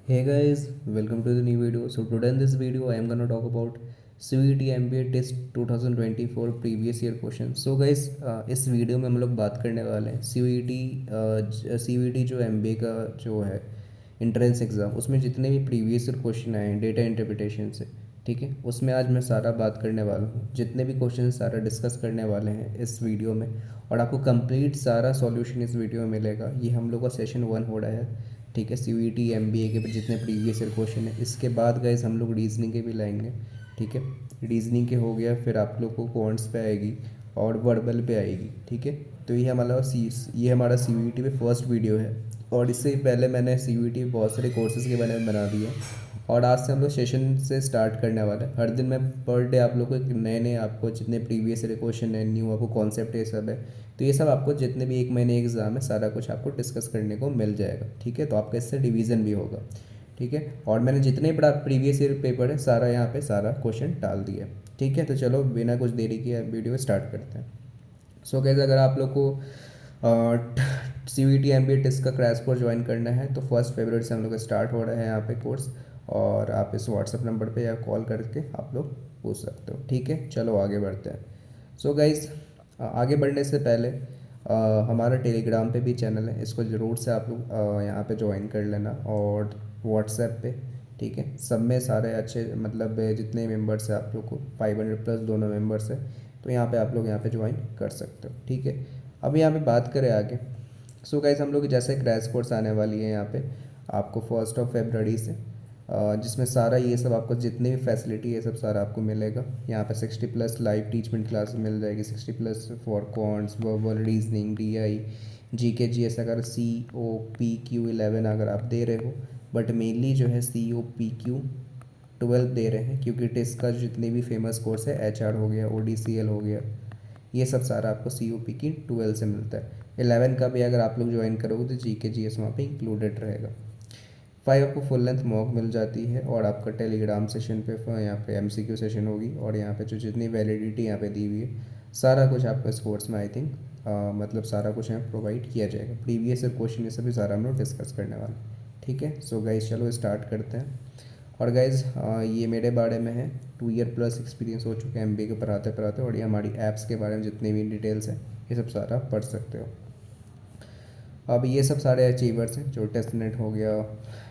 Hey guys, welcome to the new video. So today in this video I am gonna talk about CVT MBA Test 2024 previous year question. So guys, इस video में हम लोग बात करने वाले हैं CVT जो MBA का जो है इंट्रेंस एग्ज़ाम, उसमें जितने भी प्रीवियस ईयर क्वेश्चन आए हैं डेटा इंटरप्रिटेशन से, ठीक है, उसमें आज मैं सारा बात करने वाला हूँ। जितने भी क्वेश्चन सारा डिस्कस करने वाले हैं इस वीडियो में, और आपको कंप्लीट सारा सॉल्यूशन इस वीडियो में मिलेगा। ये हम लोग का सेशन 1 हो रहा है, ठीक है। CVT MBA के जितने प्रीवियस ईयर क्वेश्चन है, इसके बाद गाइस हम लोग रीजनिंग के भी लाएंगे, ठीक है। रीजनिंग के हो गया, फिर आप लोग को क्वांट्स पे आएगी और वर्बल पे आएगी, ठीक है। तो ये हमारा CVT पे फर्स्ट वीडियो है, और इससे पहले मैंने CVT बहुत सारे कोर्सेज़ के बारे में बना दिए, और आज से हम लोग सेशन से स्टार्ट करने वाले हैं। हर दिन मैं पर डे आप लोग को एक नए नए आपको जितने प्रीवियस ईयर क्वेश्चन है, न्यू आपको कॉन्सेप्ट ये सब है, तो ये सब आपको जितने भी एक महीने एग्ज़ाम है सारा कुछ आपको डिस्कस करने को मिल जाएगा, ठीक है। तो आपका इससे डिवीज़न भी होगा, ठीक है। और मैंने जितने बड़ा प्रीवियस ईयर पेपर है सारा यहाँ पे सारा क्वेश्चन डाल दिया, ठीक है। तो चलो बिना कुछ देरी किए वीडियो स्टार्ट करते हैं। सो गाइस, अगर आप लोग को CVT MBA टेस्ट का क्रैश कोर्स ज्वाइन करना है तो 1 फरवरी से हम लोग का स्टार्ट हो रहा है यहाँ पे कोर्स, और आप इस व्हाट्सएप नंबर पे या कॉल करके आप लोग पूछ सकते हो, ठीक है। चलो आगे बढ़ते हैं। सो गाइस, आगे बढ़ने से पहले हमारा टेलीग्राम पे भी चैनल है, इसको ज़रूर से आप लोग यहाँ पे ज्वाइन कर लेना, और व्हाट्सएप पे, ठीक है। सब में सारे अच्छे मतलब जितने मेंबर्स हैं आप लोग को 500 प्लस दोनों मेंबर्स है, तो यहाँ पे आप लोग यहाँ पे ज्वाइन कर सकते हो, ठीक है। अब यहाँ पे बात करें आगे। सो गाइस, हम लोग जैसे क्रैश कोर्स आने वाली है यहाँ पे आपको 1 फरवरी से, जिसमें सारा ये सब आपको जितनी भी फैसिलिटी है सब सारा आपको मिलेगा। यहाँ पे 60+ लाइव टीचमेंट क्लास मिल जाएगी, 60+ for quants, verbal, reasoning, DI, GK GS। अगर COPQ 11 अगर आप दे रहे हो, बट मेनली जो है COPQ 12 दे रहे हैं, क्योंकि टेस्ट का जितने भी फेमस कोर्स है HR हो गया, ODCL हो गया, ये सब सारा आपको COPQ 12 से मिलता है। 11 का भी अगर आप लोग ज्वाइन करोगे तो GK GS वहाँ पे इंक्लूडेड रहेगा। 5 आपको फुल लेंथ मॉक मिल जाती है, और आपका टेलीग्राम सेशन पे यहाँ पे MCQ सेशन होगी, और यहाँ पे जो जितनी वैलिडिटी यहाँ पे दी हुई है सारा कुछ आपको इस कोर्स में आई थिंक मतलब सारा कुछ यहाँ प्रोवाइड किया जाएगा। प्रीवियस क्वेश्चन ये सभी सारा हम लोग डिस्कस करने वाले, ठीक है। सो गाइज चलो स्टार्ट करते हैं। और गाइज ये मेरे बारे में है, 2 ईयर प्लस एक्सपीरियंस हो चुका है MBA के पढ़ाते पढ़ाते, और ये हमारी ऐप्स के बारे में जितनी भी डिटेल्स हैं ये सब सारा पढ़ सकते हो। अब ये सब सारे अचीवर्स हैं, जो टेस्ट नेट हो गया,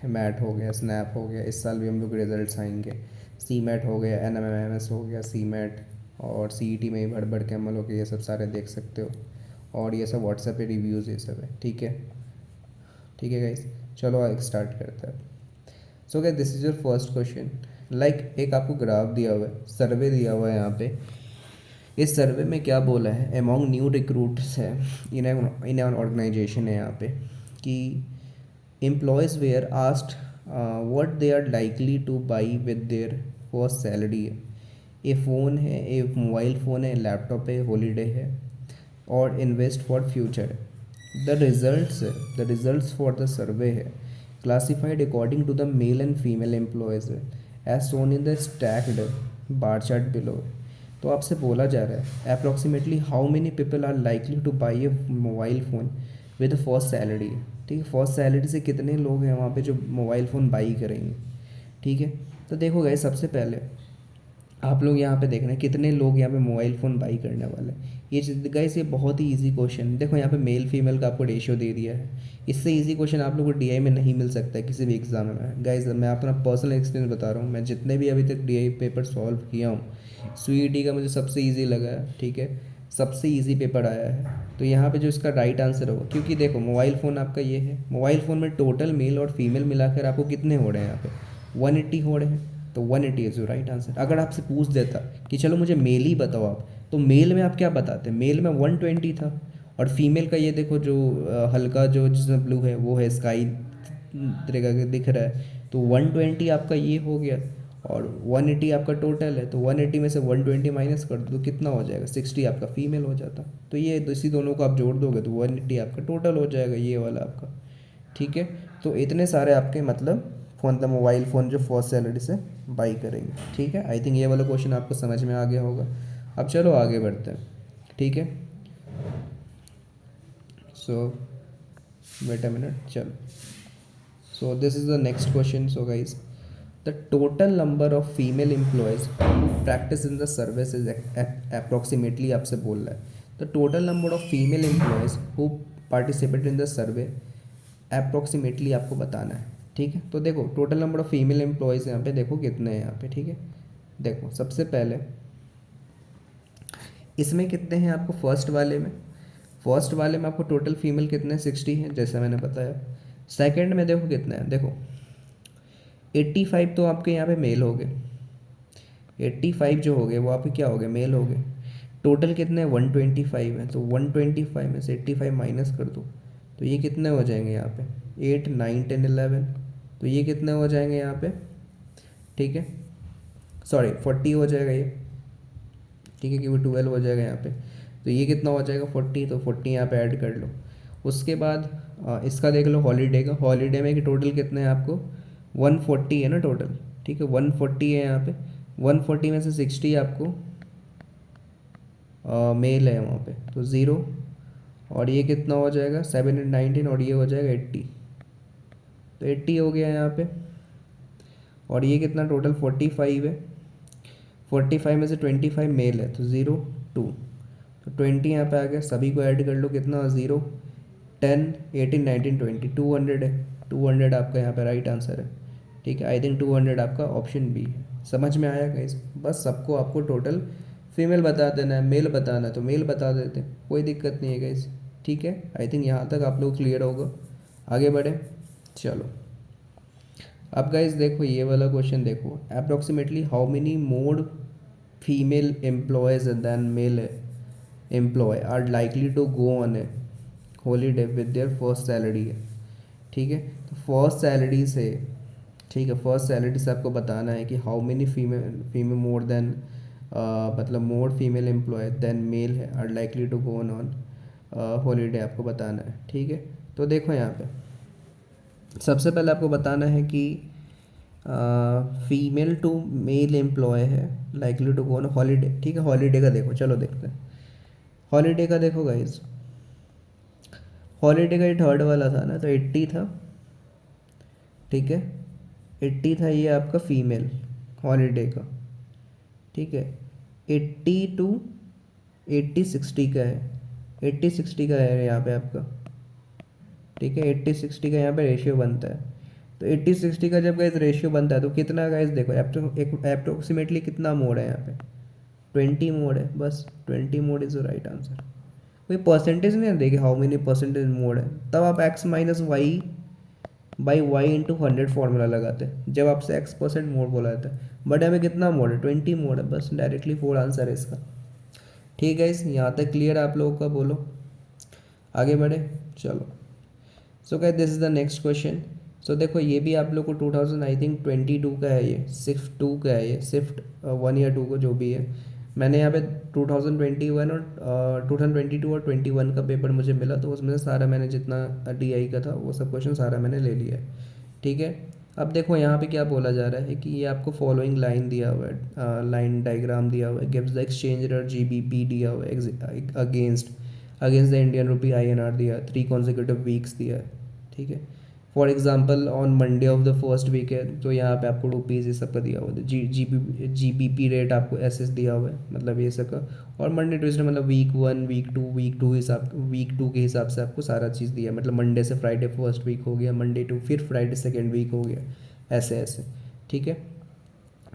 मैट हो गया, स्नैप हो गया, इस साल भी हम लोग रिजल्ट्स आएंगे। CMAT हो गया, NMMS हो गया, CMAT, और CET में ही बढ़ बढ़ के हम लोग ये सब सारे देख सकते हो। और ये सब व्हाट्सएप पे रिव्यूज़ ये सब है, ठीक है। ठीक है गाइस, चलो आगे स्टार्ट करते हैं। सो guys, this is your first question. Like एक आपको ग्राफ दिया हुआ है, सर्वे दिया हुआ है यहाँ पे। इस सर्वे में क्या बोला है, एमॉन्ग न्यू रिक्रूट्स है इन एन ऑर्गेनाइजेशन है यहाँ पे, कि employees were asked what they are likely to buy with their first salary है। ये फ़ोन है, ये मोबाइल फ़ोन है, लैपटॉप है, हॉलीडे है, और इन्वेस्ट फॉर फ्यूचर है। The results for the survey है classified according to the male and female employees है, as shown in the stacked bar chart below. तो आपसे बोला जा रहा है approximately how many people are likely to by A mobile phone with first salary, ठीक है। फर्स्ट सैलरी से कितने लोग हैं वहाँ पे जो मोबाइल फ़ोन बाई करेंगे, ठीक है। तो देखो गाइस, सबसे पहले आप लोग यहाँ पे देखना है कितने लोग यहाँ पे मोबाइल फ़ोन बाई करने वाले हैं। ये गाइस ये बहुत ही इजी क्वेश्चन, देखो यहाँ पे मेल फीमेल का आपको रेशियो दे दिया है। इससे इजी क्वेश्चन आप लोगों को DI में नहीं मिल सकता है किसी भी एग्जाम में। गाइस मैं अपना पर्सनल एक्सपीरियंस बता रहा हूँ, मैं जितने भी अभी तक DI पेपर सॉल्व किया हूँ, CET का मुझे सबसे ईजी लगा है, ठीक है। सबसे ईजी पेपर आया है। तो यहाँ पे जो इसका राइट आंसर होगा, क्योंकि देखो मोबाइल फ़ोन आपका ये है, मोबाइल फ़ोन में टोटल मेल और फीमेल मिलाकर आपको कितने हो रहे हैं यहाँ पे 180 हो रहे हैं। तो 180 इज़ योर राइट आंसर। अगर आपसे पूछ देता कि चलो मुझे मेल ही बताओ आप, तो मेल में आप क्या बताते, मेल में 120 था, और फीमेल का ये देखो जो हल्का जो जिसमें ब्लू है वो है स्काई तरीका का दिख रहा है, तो 120 आपका ये हो गया, और 180 आपका टोटल है। तो 180 में से 120 माइनस कर दो तो कितना हो जाएगा, 60 आपका फीमेल हो जाता। तो ये इसी दोनों को आप जोड़ दोगे तो 180 आपका टोटल हो जाएगा, ये वाला आपका, ठीक है। तो इतने सारे आपके मतलब फ़ोन द मोबाइल फ़ोन जो फर्स्ट सैलरी से बाई करेंगे, ठीक है। आई थिंक ये वाला क्वेश्चन आपको समझ में आ गया होगा। अब चलो आगे बढ़ते हैं, ठीक है। सो वेट अ मिनट, चलो। So this is the next question. So guys, the total number of female employees who practice in the service is approximately, आपसे बोल रहा है the total number of female employees who participate in the survey approximately आपको बताना है। ठीक है, तो देखो total number of female employees यहाँ पे देखो कितने हैं यहाँ पे। ठीक है, देखो सबसे पहले इसमें कितने हैं आपको, फर्स्ट वाले में आपको टोटल फीमेल कितने हैं, 60 हैं जैसे मैंने बताया। सेकंड में देखो कितने हैं, देखो 85 तो आपके यहाँ पे मेल हो गए, 85 जो हो गए वो आपके क्या हो गए, मेल हो गए। टोटल कितने हैं, 125 है, तो 125 में से 85 माइनस कर दो तो ये कितने हो जाएंगे यहाँ पे, 8 9 10 11, तो ये कितने हो जाएंगे यहाँ पे। ठीक है, सॉरी 40 हो जाएगा ये। ठीक है, क्योंकि 12 हो जाएगा यहाँ पे, तो ये कितना हो जाएगा 40, तो 40 यहाँ पे ऐड कर लो। उसके बाद इसका देख लो हॉलीडे का, हॉलीडे में कि टोटल कितने हैं आपको, 140 है ना टोटल। ठीक है, 140 है यहाँ पे, 140 में से 60 आपको मेल है वहाँ पे, तो ज़ीरो। और ये कितना हो जाएगा 7 8 19, और ये हो जाएगा 80, तो 80 हो गया यहाँ पे। और ये कितना टोटल 45 है, 45 में से 25 मेल है, तो 0 2, तो 20 यहाँ पे आ गया। सभी को ऐड कर लो, कितना 0 10 18 19 20, 200 है, 200 आपका यहाँ पे राइट आंसर है। ठीक है, आई थिंक 200 आपका ऑप्शन बी है। समझ में आया गाइस, बस सबको आपको टोटल फीमेल बता देना है, मेल बताना है तो मेल बता देते हैं, कोई दिक्कत नहीं है गाइस। ठीक है, आई थिंक यहाँ तक आप लोग क्लियर होगा। आगे बढ़े, चलो अब गाइस देखो ये वाला क्वेश्चन देखो, approximately how many more female employees than male employee are likely to go on a holiday with their first salary है। ठीक है, तो फर्स्ट सैलरी से, ठीक है, फर्स्ट सैलरी से आपको बताना है कि how many female more than, मतलब more female employee than male है are likely to go on holiday आपको बताना है। ठीक है, तो देखो यहाँ पे सबसे पहले आपको बताना है कि फीमेल टू मेल एम्प्लॉय है likely to go on holiday. ठीक है, हॉलीडे का देखो, चलो देखते हैं हॉलीडे का। देखो गाइज, हॉलीडे का ये थर्ड वाला था ना, तो 80 था। ठीक है, 80 था ये आपका फीमेल हॉलीडे का। ठीक है, 80 टू 80 60 का है, 80 60 का है यहाँ पे आपका। ठीक है, 80 60 का यहाँ पे रेशियो बनता है, तो 80 60 का जब गाइज रेशियो बनता है तो कितना गाइज देखो अप्रोक्सीमेटली कितना मोड है यहाँ पे, 20 मोड है, बस 20 mode is the right answer. कोई परसेंटेज नहीं देखे हाउ मेनी परसेंटेज मोड है, तब आप x minus y by y into 100 formula लगाते हैं जब आपसे x% मोड बोला जाता है। बट हमें कितना मोड है, 20 मोड है, बस डायरेक्टली 4 आंसर है इसका। ठीक है, इस यहाँ तक क्लियर आप लोगों का, बोलो आगे बढ़े, चलो। So guys this is the next question. So देखो ये भी आप लोग को 2000 आई थिंक 22 का है, ये शिफ्ट 2 का है, ये शिफ्ट 1 या 2 को जो भी है। मैंने यहाँ पे 2021 और 2022 और 21 का पेपर मुझे मिला, तो उसमें से सारा मैंने जितना DI का था वो सब क्वेश्चन सारा मैंने ले लिया है। ठीक है, अब देखो यहाँ पे क्या बोला जा रहा है कि ये आपको फॉलोइंग लाइन दिया हुआ है, लाइन डायग्राम दिया हुआ है, gives the exchange rate GBP दिया हुआ है against the Indian rupee INR दिया, 3 कॉन्जिक्यूटिव वीक्स दिया है। ठीक है, for example on Monday of the first week है, तो यहाँ पे आपको रुपीज़ ये सब का दिया हुआ है, GBP रेट आपको SS दिया हुआ है, मतलब ये सब का। और मंडे ट्यूजडे मतलब वीक 1 वीक 2 वीक 2 के हिसाब से आपको सारा चीज़ दिया है, मतलब मंडे से फ्राइडे फर्स्ट वीक हो गया, मंडे टू फिर फ्राइडे सेकेंड वीक हो गया, ऐसे ऐसे। ठीक है,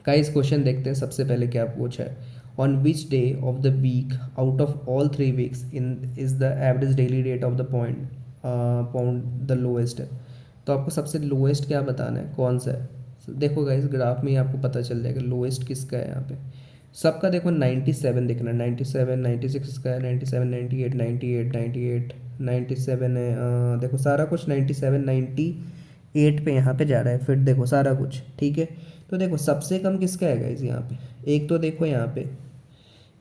गाइस क्वेश्चन देखते हैं सबसे पहले क्या पूछा है, on which day of the week out of all 3 weeks in is the average daily rate of the point the lowest है। तो आपको सबसे लोएस्ट क्या बताना है, कौन सा है। देखो गाइस ग्राफ में ही आपको पता चल जाएगा लोएस्ट किसका है। यहाँ पे सबका देखो 97 दिखना है, 97 96 इसका है, 97 98 98 98 97 है, देखो सारा कुछ 97 98 पे यहाँ पे जा रहा है, फिर देखो सारा कुछ। ठीक है, तो देखो सबसे कम किसका है गाइस यहाँ पे, एक तो देखो यहाँ पे,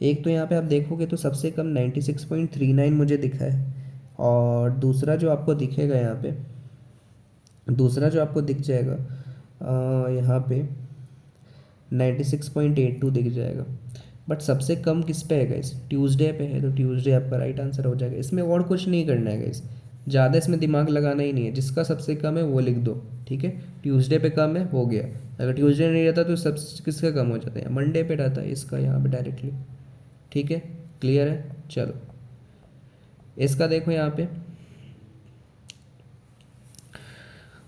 एक तो यहाँ पे आप देखोगे तो सबसे कम 96.39 मुझे दिखा है, और दूसरा जो आपको दिखेगा यहाँ पे, दूसरा जो आपको दिख जाएगा यहाँ पे 96.82 दिख जाएगा। बट सबसे कम किस पे है गाइस, ट्यूसडे पे है, तो ट्यूसडे आपका राइट आंसर हो जाएगा। इसमें और कुछ नहीं करना है गाइस, ज़्यादा इसमें दिमाग लगाना ही नहीं है, जिसका सबसे कम है वो लिख दो, ठीक है। ट्यूसडे पे कम है, हो गया। अगर ट्यूसडे नहीं रहता तो सब किसका कम हो जाता है, मंडे पे रहता है इसका यहाँ पे डायरेक्टली, ठीक है। क्लियर है, चलो इसका देखो यहाँ पे,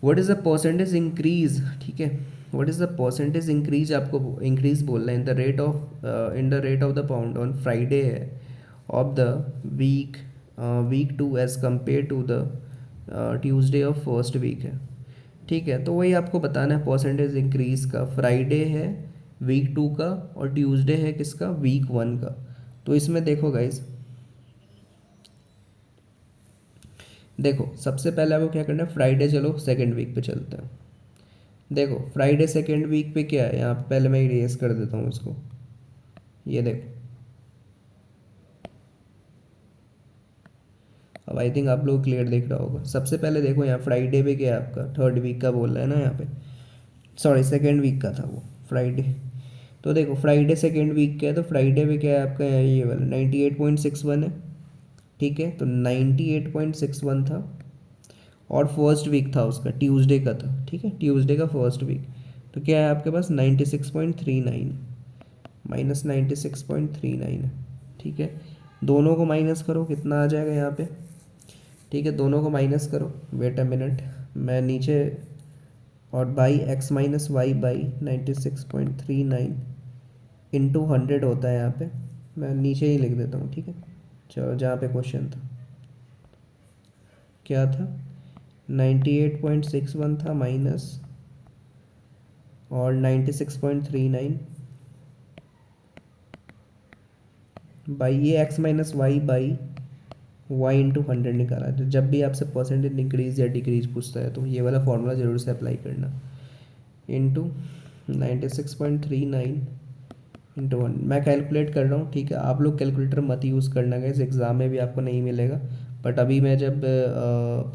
what is the percentage increase, ठीक है। What is the percentage increase, आपको इंक्रीज बोलना है in the rate of the pound on Friday है of the week week two as compare to the Tuesday of first week है, ठीक है। तो वही आपको बताना है परसेंटेज इंक्रीज का, फ्राइडे है वीक टू का और ट्यूसडे है किसका, वीक वन का। तो इसमें देखो गाइज, देखो सबसे पहले आपको क्या करना है, फ्राइडे चलो सेकेंड वीक पे चलते हैं। देखो फ्राइडे सेकेंड वीक पे क्या है, यहाँ पे पहले मैं इरेज कर देता हूँ इसको, ये देखो। अब आई थिंक आप लोग क्लियर देख रहा होगा। सबसे पहले देखो यहाँ फ्राइडे पे क्या है आपका, थर्ड वीक का बोल रहा है ना यहाँ पे, सॉरी सेकेंड वीक का था वो फ्राइडे। तो देखो फ्राइडे सेकेंड वीक का है, तो फ्राइडे पे क्या है आपका, ये वाला 98.61 है, ठीक है। तो 98.61 था और फर्स्ट वीक था उसका, ट्यूसडे का था, ठीक है, ट्यूसडे का फर्स्ट वीक। तो क्या है आपके पास 96.39 माइनस 96.39 है, ठीक है। दोनों को माइनस करो, कितना आ जाएगा यहाँ पे, ठीक है। दोनों को माइनस करो, वेट अ मिनट, मैं नीचे, और by x minus y by 96.39 into 100 होता है यहाँ पे, मैं नीचे ही लिख देता हूँ, ठीक है। चलो जहाँ पे क्वेश्चन था क्या था, 98.61 था माइनस और 96.39 बाई ये x minus y by y into 100 निकाला। तो जब भी आपसे परसेंटेज इंक्रीज या डिक्रीज पूछता है तो ये वाला फॉर्मूला ज़रूर से अप्लाई करना, इंटू 96.39 इंटू 1। मैं कैलकुलेट कर रहा हूँ, ठीक है। आप लोग कैलकुलेटर मत यूज़ करना गाइस, एग्ज़ाम में भी आपको नहीं मिलेगा। बट अभी मैं जब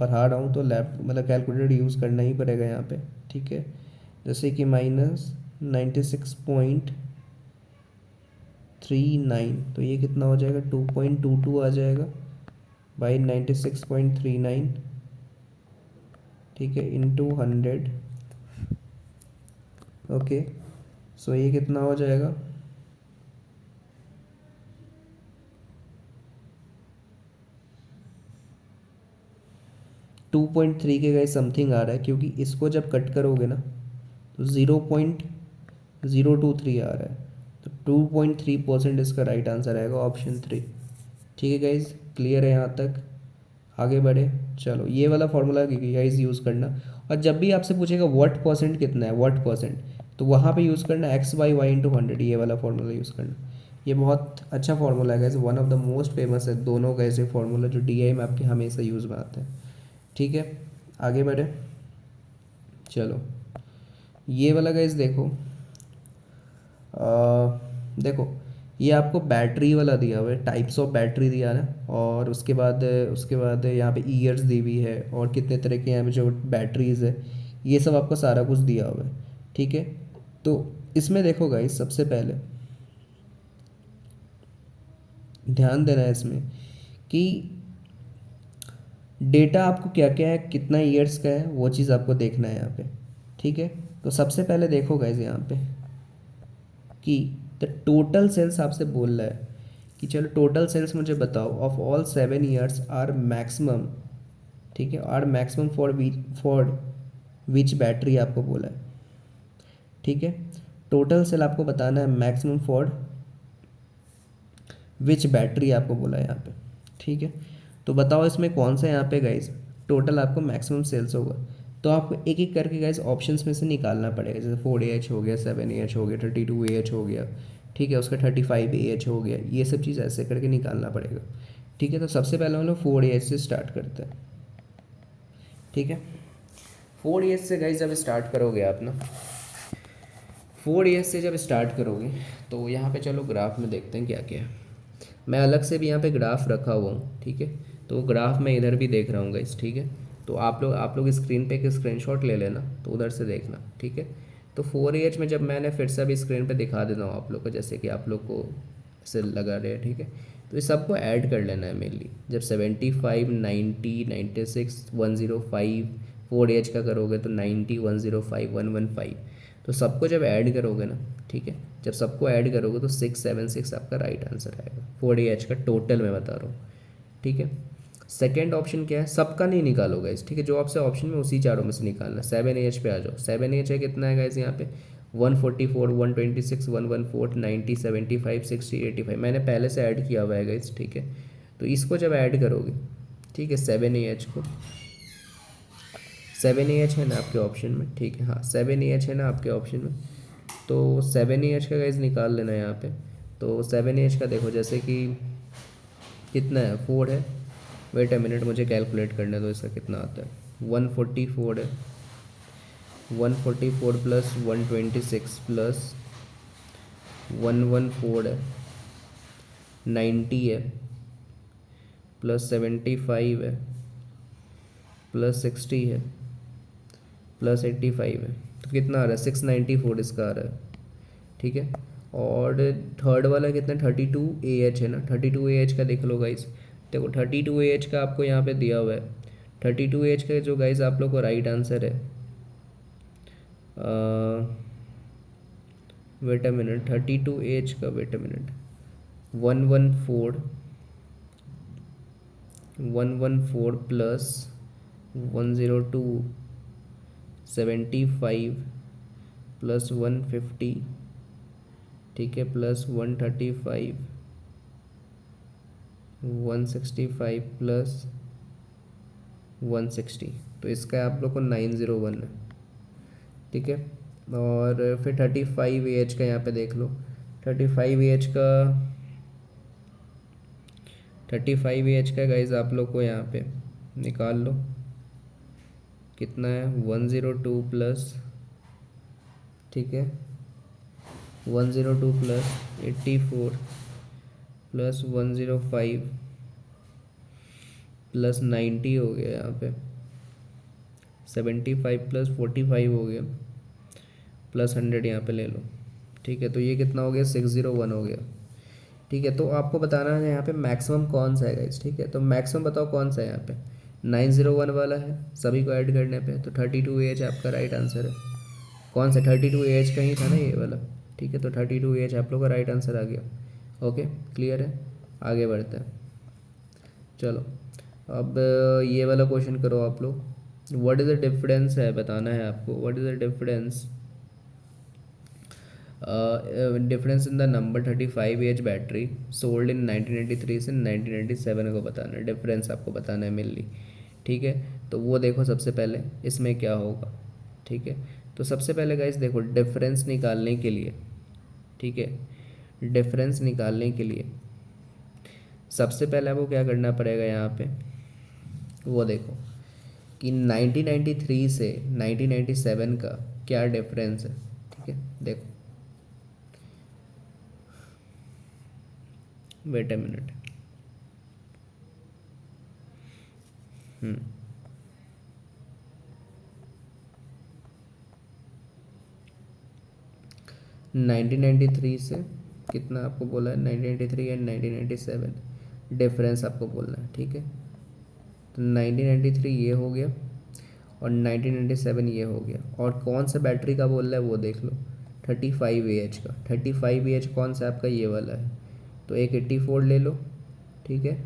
पढ़ा रहा हूँ तो मतलब कैलकुलेटर यूज़ करना ही पड़ेगा यहाँ पे, ठीक है। जैसे कि माइनस 96.39, तो ये कितना हो जाएगा, 2.22 आ जाएगा बाई 96.39, ठीक है, इंटू 100, ओके। सो ये कितना हो जाएगा, 2.3 के गाइस समथिंग आ रहा है, क्योंकि इसको जब कट करोगे ना तो 0.023 आ रहा है। तो 2.3% इसका राइट आंसर आएगा, ऑप्शन 3, ठीक है गाइज। क्लियर है यहाँ तक, आगे बढ़े। चलो ये वाला फॉर्मूला गाइज यूज़ करना, और जब भी आपसे पूछेगा व्हाट परसेंट कितना है, व्हाट परसेंट, तो वहाँ पे यूज़ करना एक्स बाई वाई इंटू 100, ये वाला फॉर्मूला यूज़ करना। ये बहुत अच्छा फॉर्मूला है guys, one of the most famous है दोनों का ऐसे फॉर्मूला जो DI में आपके हमेशा यूज़ में आते हैं, ठीक है। आगे बढ़े, चलो ये वाला गाइज देखो, देखो ये आपको बैटरी वाला दिया हुआ है, टाइप्स ऑफ बैटरी दिया है, और उसके बाद यहाँ पे ईयर्स दी हुई है, और कितने तरह के यहाँ पे जो बैटरीज है, ये सब आपको सारा कुछ दिया हुआ है, ठीक है। तो इसमें देखो गाइस, सबसे पहले ध्यान देना है इसमें कि डेटा आपको क्या क्या है, कितना ईयर्स का है, वो चीज़ आपको देखना है यहाँ पे, ठीक है। तो सबसे पहले देखो गाइस यहाँ पे कि द टोटल सेल्स आपसे बोल रहा है कि चलो टोटल सेल्स मुझे बताओ of all 7 years are maximum, ठीक है, are maximum for which battery आपको बोला है, ठीक है। टोटल सेल आपको बताना है मैक्सिमम फॉर विच बैटरी आपको बोला है यहाँ पे, ठीक है। तो बताओ इसमें कौन सा यहाँ पे गाइज टोटल आपको मैक्सिमम सेल्स होगा। तो आपको एक एक करके गाइज ऑप्शंस में से निकालना पड़ेगा, जैसे 4AH हो गया, 7AH हो गया, 32AH हो गया, ठीक है, उसका 35AH हो गया, ये सब चीज़ ऐसे करके निकालना पड़ेगा, ठीक है। तो सबसे पहले हम लोग 4AH से स्टार्ट करते हैं, ठीक है। 4AH से गाइज जब स्टार्ट करोगे आप ना, 4AH से जब स्टार्ट करोगे तो यहाँ पे चलो ग्राफ में देखते हैं क्या क्या है। मैं अलग से भी यहाँ पे ग्राफ रखा हुआ हूँ, ठीक है। तो ग्राफ मैं इधर भी देख रहा हूँ गाइस, ठीक है। तो आप लोग स्क्रीन पे एक स्क्रीनशॉट ले लेना, तो उधर से देखना, ठीक है। तो 4AH में जब मैंने फिर से अभी स्क्रीन पे दिखा देता हूँ आप लोग को, जैसे कि आप लोग को ऐसे लगा रहे हैं, ठीक है। तो ये सबको ऐड कर लेना है मेनली। जब 75, 90, 96, 105 4 AH का करोगे तो 90, 105, 115, तो सबको जब ऐड करोगे ना, ठीक है, जब सबको ऐड करोगे तो 676 आपका राइट आंसर आएगा 4 AH का, टोटल मैं बता रहा हूँ, ठीक है। सेकेंड ऑप्शन क्या है, सबका नहीं निकालोगे इस, ठीक है, जो आपसे ऑप्शन में उसी चारों में से निकालना। 7AH पे आ जाओ। 7AH है कितना है गाइस यहाँ पे, 144, 126, 114, 90, 75, 60, 85, मैंने पहले से ऐड किया हुआ है गाइस, ठीक है। तो इसको जब ऐड करोगे, ठीक है, 7AH को, 7AH है ना आपके ऑप्शन में, ठीक है, हाँ 7AH है ना आपके ऑप्शन में, तो 7AH का गाइस निकाल लेना यहाँ पे। तो 7AH का देखो जैसे कि कितना है, 4 है, वेट अ मिनट मुझे कैलकुलेट करने दो इसका कितना आता है। 144 है, 144 प्लस 126 प्लस 114 है, 90 है, प्लस 75 है, प्लस 60 है, प्लस 85 है, तो कितना आ रहा है, 694 इसका आ रहा है, ठीक है। और थर्ड वाला कितना, 32AH है ना, 32AH का देख लो गाइस। देखो 32AH का आपको यहाँ पे दिया हुआ है। 32AH का जो गाइस आप लोग को राइट आंसर है, वेट अ मिनट, 32AH का, wait a minute, 114, 114 plus 102, 75 plus 150, ठीक है, प्लस 135, 165 प्लस 160, तो इसका आप लोग को 901 है, ठीक है। और फिर 35AH का यहाँ पे देख लो। 35AH का, 35AH का गाइज आप लोग को यहाँ पे निकाल लो, कितना है, 102 प्लस, ठीक है, 102 प्लस 84 प्लस 105 प्लस 90 हो गया यहाँ पे, 75 प्लस 45 हो गया, प्लस 100 यहाँ पे ले लो, ठीक है। तो ये कितना हो गया, 601 हो गया, ठीक है। तो आपको बताना है यहाँ पे मैक्सिमम कौन सा है गाइस, ठीक है। तो मैक्सिमम बताओ कौन सा है यहाँ पे, 901 वाला है सभी को ऐड करने पे, तो 32AH आपका राइट आंसर है। कौन सा, 32AH का ही था ना ये वाला, ठीक है। तो 32AH आप लोग का राइट आंसर आ गया। ओके, क्लियर है, आगे बढ़ते हैं। चलो अब ये वाला क्वेश्चन करो आप लोग। व्हाट इज़ द डिफरेंस है, बताना है आपको, what is the difference, difference in the number 35AH battery sold in 1993 से 1997 को बताना है, डिफरेंस आपको बताना है मेनली, ठीक है। तो वो देखो सबसे पहले इसमें क्या होगा, ठीक है। तो सबसे पहले गाइस देखो डिफरेंस निकालने के लिए, ठीक है, डिफरेंस निकालने के लिए सबसे पहले आपको क्या करना पड़ेगा यहाँ पे, वो देखो कि 1993 से 1997 का क्या डिफरेंस है, ठीक है। देखो वेट अ मिनट, 1993 से कितना आपको बोला है, 1993 एंड 1997 डिफरेंस आपको बोलना है, ठीक है। तो 1993 ये हो गया और 1997 ये हो गया, और कौन सा बैटरी का बोल रहा है वो देख लो, 35AH का। 35AH कौन सा आपका, ये वाला है, तो एक 84 ले लो, ठीक है,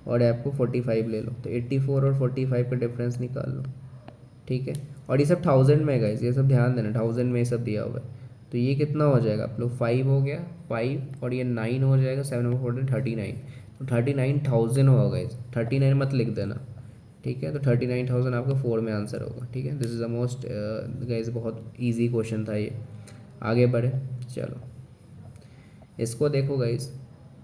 और आपको 45 ले लो, तो 84 और 45 का डिफरेंस निकाल लो, ठीक है। और ये सब 1000 में है गाइस, ये सब ध्यान देना, 1000 में ये सब दिया हुआ है। तो ये कितना हो जाएगा आप लोग, 5 हो गया, 5 और ये 9 हो जाएगा, 7 और 4 39, तो 39,000 होगा गाइस, 39 मत लिख देना, ठीक है। तो 39,000 आपका 4 में आंसर होगा, ठीक है। This is the most guys, बहुत ईजी क्वेश्चन था ये। आगे बढ़े, चलो इसको देखो guys,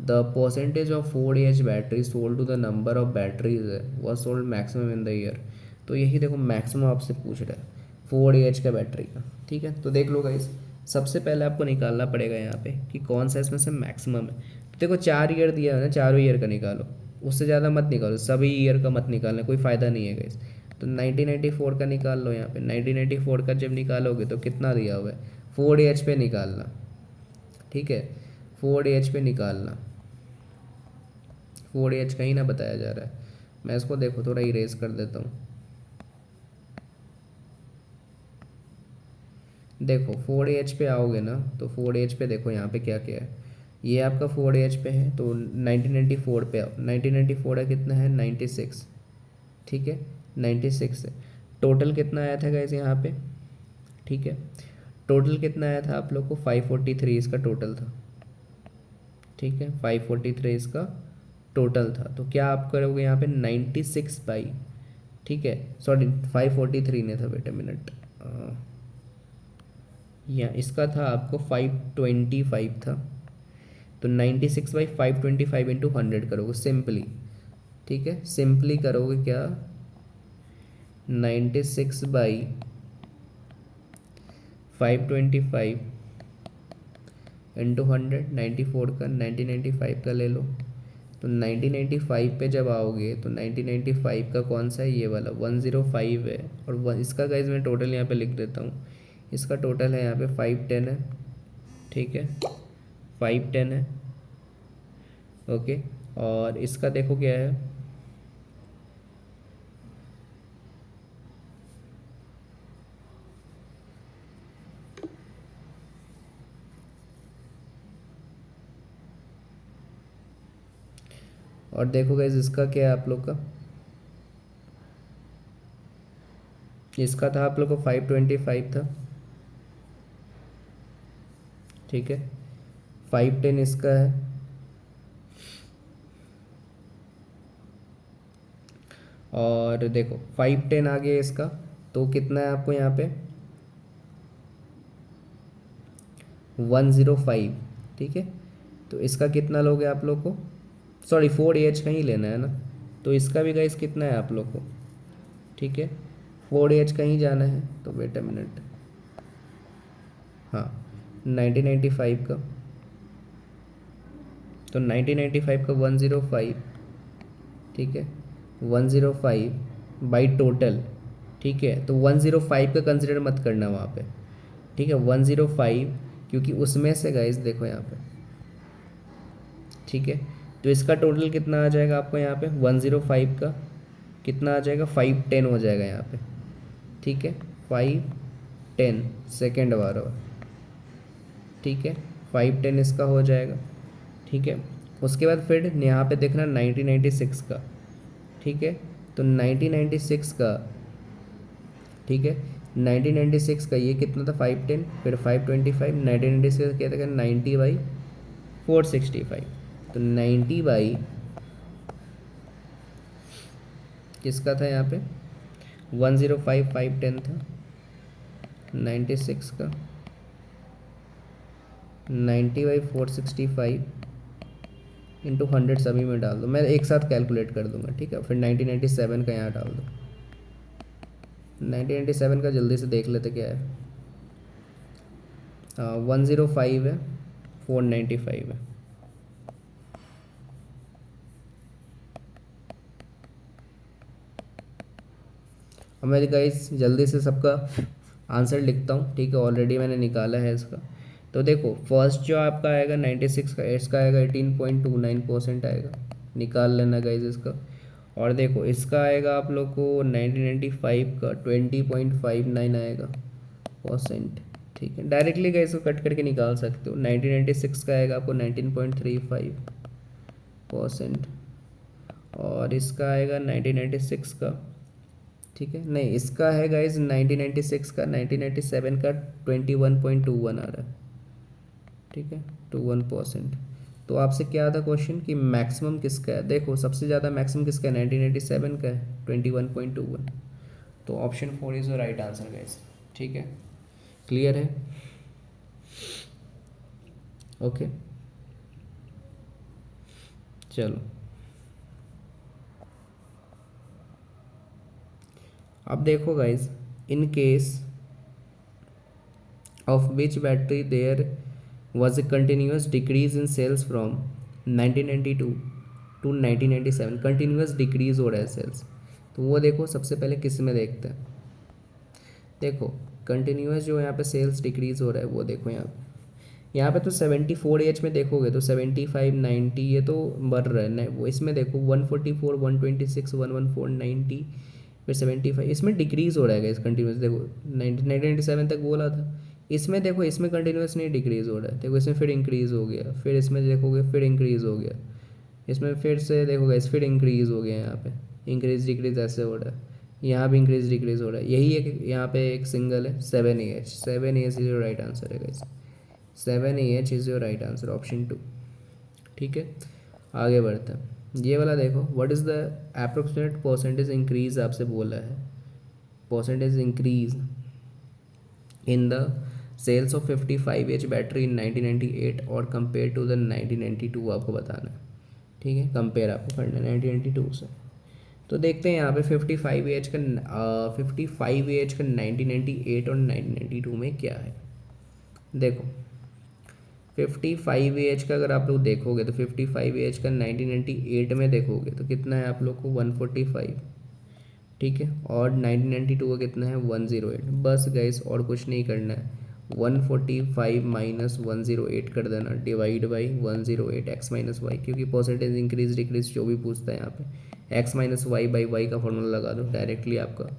the percentage of 4AH battery sold to the number of batteries was sold maximum in the year. तो यही देखो मैक्सिमम आपसे पूछ रहा है 4AH का बैटरी का, ठीक है। तो देख लो गाइस, सबसे पहले आपको निकालना पड़ेगा यहाँ पे कि कौन सा इसमें से मैक्सिमम है। तो देखो 4 ईयर दिया है ना, चारों ईयर का निकालो, उससे ज़्यादा मत निकालो, सभी ईयर का मत निकालना, कोई फ़ायदा नहीं है गाइस। तो 1994 का निकाल लो यहाँ पे। 1994 का जब निकालोगे तो कितना दिया हुआ है, 4AH पे निकालना, ठीक है, 4AH पे निकालना, 4AH कहीं ना बताया जा रहा है। मैं इसको देखो थोड़ा इरेज कर देता हूँ। देखो 4AH पे आओगे ना, तो 4AH पे देखो यहाँ पे क्या क्या है। ये आपका 4AH पे है, तो 1994 पे आओ। 1994 है, कितना है 96, ठीक है 96 है। टोटल कितना आया था गाइस यहाँ पे, ठीक है टोटल कितना आया था आप लोग को 543 इसका टोटल था, ठीक है 543 इसका टोटल था। तो क्या आप करोगे यहाँ पे 96 बाई, ठीक है सॉरी 543 नहीं था, वेट अ मिनट, या इसका था आपको 525 था। तो 96 बाई 525 इंटू 100 करोगे सिंपली, ठीक है सिंपली करोगे क्या 96 बाई 525 इंटू 100, 94 का 1995 का ले लो। तो 1995 पे जब आओगे तो 1995 का कौन सा है, ये वाला 105 है। और इसका गाइज मैं टोटल यहाँ पे लिख देता हूँ। इसका टोटल है यहाँ पे 510 है, ठीक है 510 है, ओके। और इसका देखो क्या है, और देखो गाइज इसका क्या है आप लोग का, इसका था आप लोग को 525 था, ठीक है 510 इसका है। और देखो 510 आ गया इसका, तो कितना है आपको यहाँ पे 105, ठीक है। तो इसका कितना लोगे आप लोग को, सॉरी 4AH का ही लेना है ना, तो इसका भी गाइस कितना है आप लोग को, ठीक है 4AH का ही जाना है। तो वेट अ मिनट, हाँ 1995 का, तो 1995 का 105, ठीक है 105 बाई टोटल, ठीक है। तो 105 का कंसिडर मत करना वहाँ पे, ठीक है 105, क्योंकि उसमें से गाइस देखो यहाँ पे, ठीक है। तो इसका टोटल कितना आ जाएगा आपको यहाँ पे 105 का कितना आ जाएगा 510 हो जाएगा यहाँ पे, ठीक है 510 सेकेंड बार, ठीक है 510 इसका हो जाएगा, ठीक है। उसके बाद फिर यहाँ पे देखना 1996 का, ठीक है। तो 1996 का, ठीक है 1996 का ये कितना था 510, फिर 525, 1996 क्या था 90 बाई 465। तो 90 बाई किसका था यहाँ पे 105 510 था, 96 का 90 बाई 465 इंटू 100 सभी में डाल दो, मैं एक साथ कैलकुलेट कर दूंगा, ठीक है। फिर 1997 का यहाँ डाल दो, 1997 का जल्दी से देख लेते क्या है, 105 है 495 है। अब मैं गाइस जल्दी से सबका आंसर लिखता हूँ, ठीक है ऑलरेडी मैंने निकाला है इसका। तो देखो फर्स्ट जो आपका आएगा 96 का, इसका आएगा 18.29% आएगा, निकाल लेना गाइस इसका। और देखो इसका आएगा आप लोग को 1995 का 20.59 आएगा परसेंट, ठीक है डायरेक्टली गाइस इसको कट करके निकाल सकते हो। 1996 का आएगा आपको 19.35%, और इसका आएगा 1996 का, ठीक है नहीं इसका है गाइज 1996 का 1997 का 21.21 आ रहा है, ठीक है 21%। तो आपसे क्या था क्वेश्चन कि मैक्सिमम किसका है, देखो सबसे ज़्यादा मैक्सिमम किसका है 1997 का है 21.21। तो option 4 is the right answer guys, ठीक है क्लियर है, ओके चलो। अब देखो guys in case of which battery there was a continuous decrease in sales from 1992 to 1997, continuous decrease हो रहा है सेल्स। तो वो देखो सबसे पहले किस में देखते हैं, देखो कंटिन्यूस जो यहाँ पे सेल्स डिक्रीज हो रहा है वो देखो यहाँ पे यहाँ पे तो 74 एज में देखोगे तो 75 90 ये तो बढ़ रहा है ना, वो इसमें देखो 144 126 114 90 फिर 75 इसमें डिक्रीज़ हो रहा है इस कंटिन्यूस देखो 1997 तक बोला था। इसमें देखो इसमें कंटिन्यूस नहीं डिक्रीज़ हो रहा है, देखो इसमें फिर इंक्रीज़ हो गया, फिर इसमें देखोगे फिर इंक्रीज़ हो गया, इसमें फिर से देखोगे इस फिर इंक्रीज़ हो गया, यहाँ पे इंक्रीज़ डिक्रीज़ ऐसे हो रहा है, यहाँ भी इंक्रीज़ डिक्रीज़ हो रहा है। यही एक यहाँ पे एक सिंगल है 7 AH, 7 AH is your right answer है guys, 7 AH is your right answer, option 2। ठीक है, आगे बढ़ते हैं। ये वाला देखो, what is the approximate percentage increase आपसे बोला है, percentage increase in the sales of 55 AH battery in 1998 और कंपेयर टू द 1992 आपको बताना है। ठीक है, कंपेयर आपको करना है 1992 से। तो देखते हैं यहाँ पे 55 AH का 55 AH का 1998 और 1992 में क्या है। देखो 55 AH का अगर आप लोग देखोगे तो 55 AH का 1998 में देखोगे तो कितना है आप लोग को 145। ठीक है, और 1992 का कितना है 108। बस गाइस और कुछ नहीं करना है, 145 माइनस 108 कर देना, divide by 108 x minus y, क्योंकि परसेंटेज इंक्रीज डिक्रीज जो भी पूछता है यहाँ पे x minus y by y का फॉर्मूला लगा दो डायरेक्टली आपका।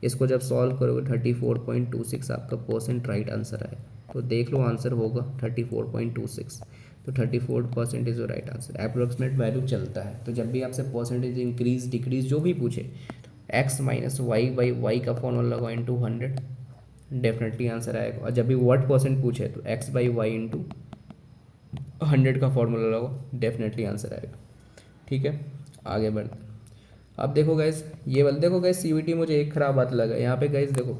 इसको जब सॉल्व करोगे 34.26 आपका परसेंट राइट आंसर आए, तो देख लो आंसर होगा 34.26। तो 34% is right answer, approximate value चलता है। तो जब भी आपसे परसेंटेज इंक्रीज डिक्रीज जो भी पूछे x minus y by y का फॉर्मूला लगाओ इंटू 100, डेफिनेटली आंसर आएगा। और जब भी व्हाट परसेंट पूछे तो एक्स बाई वाई इंटू 100 का फॉर्मूला लगाओ, डेफिनेटली आंसर आएगा। ठीक है, आगे बढ़ते। अब देखो गैस, ये वाला देखो गैस, सीवीटी मुझे एक ख़राब बात लगा यहाँ पे गैस, देखो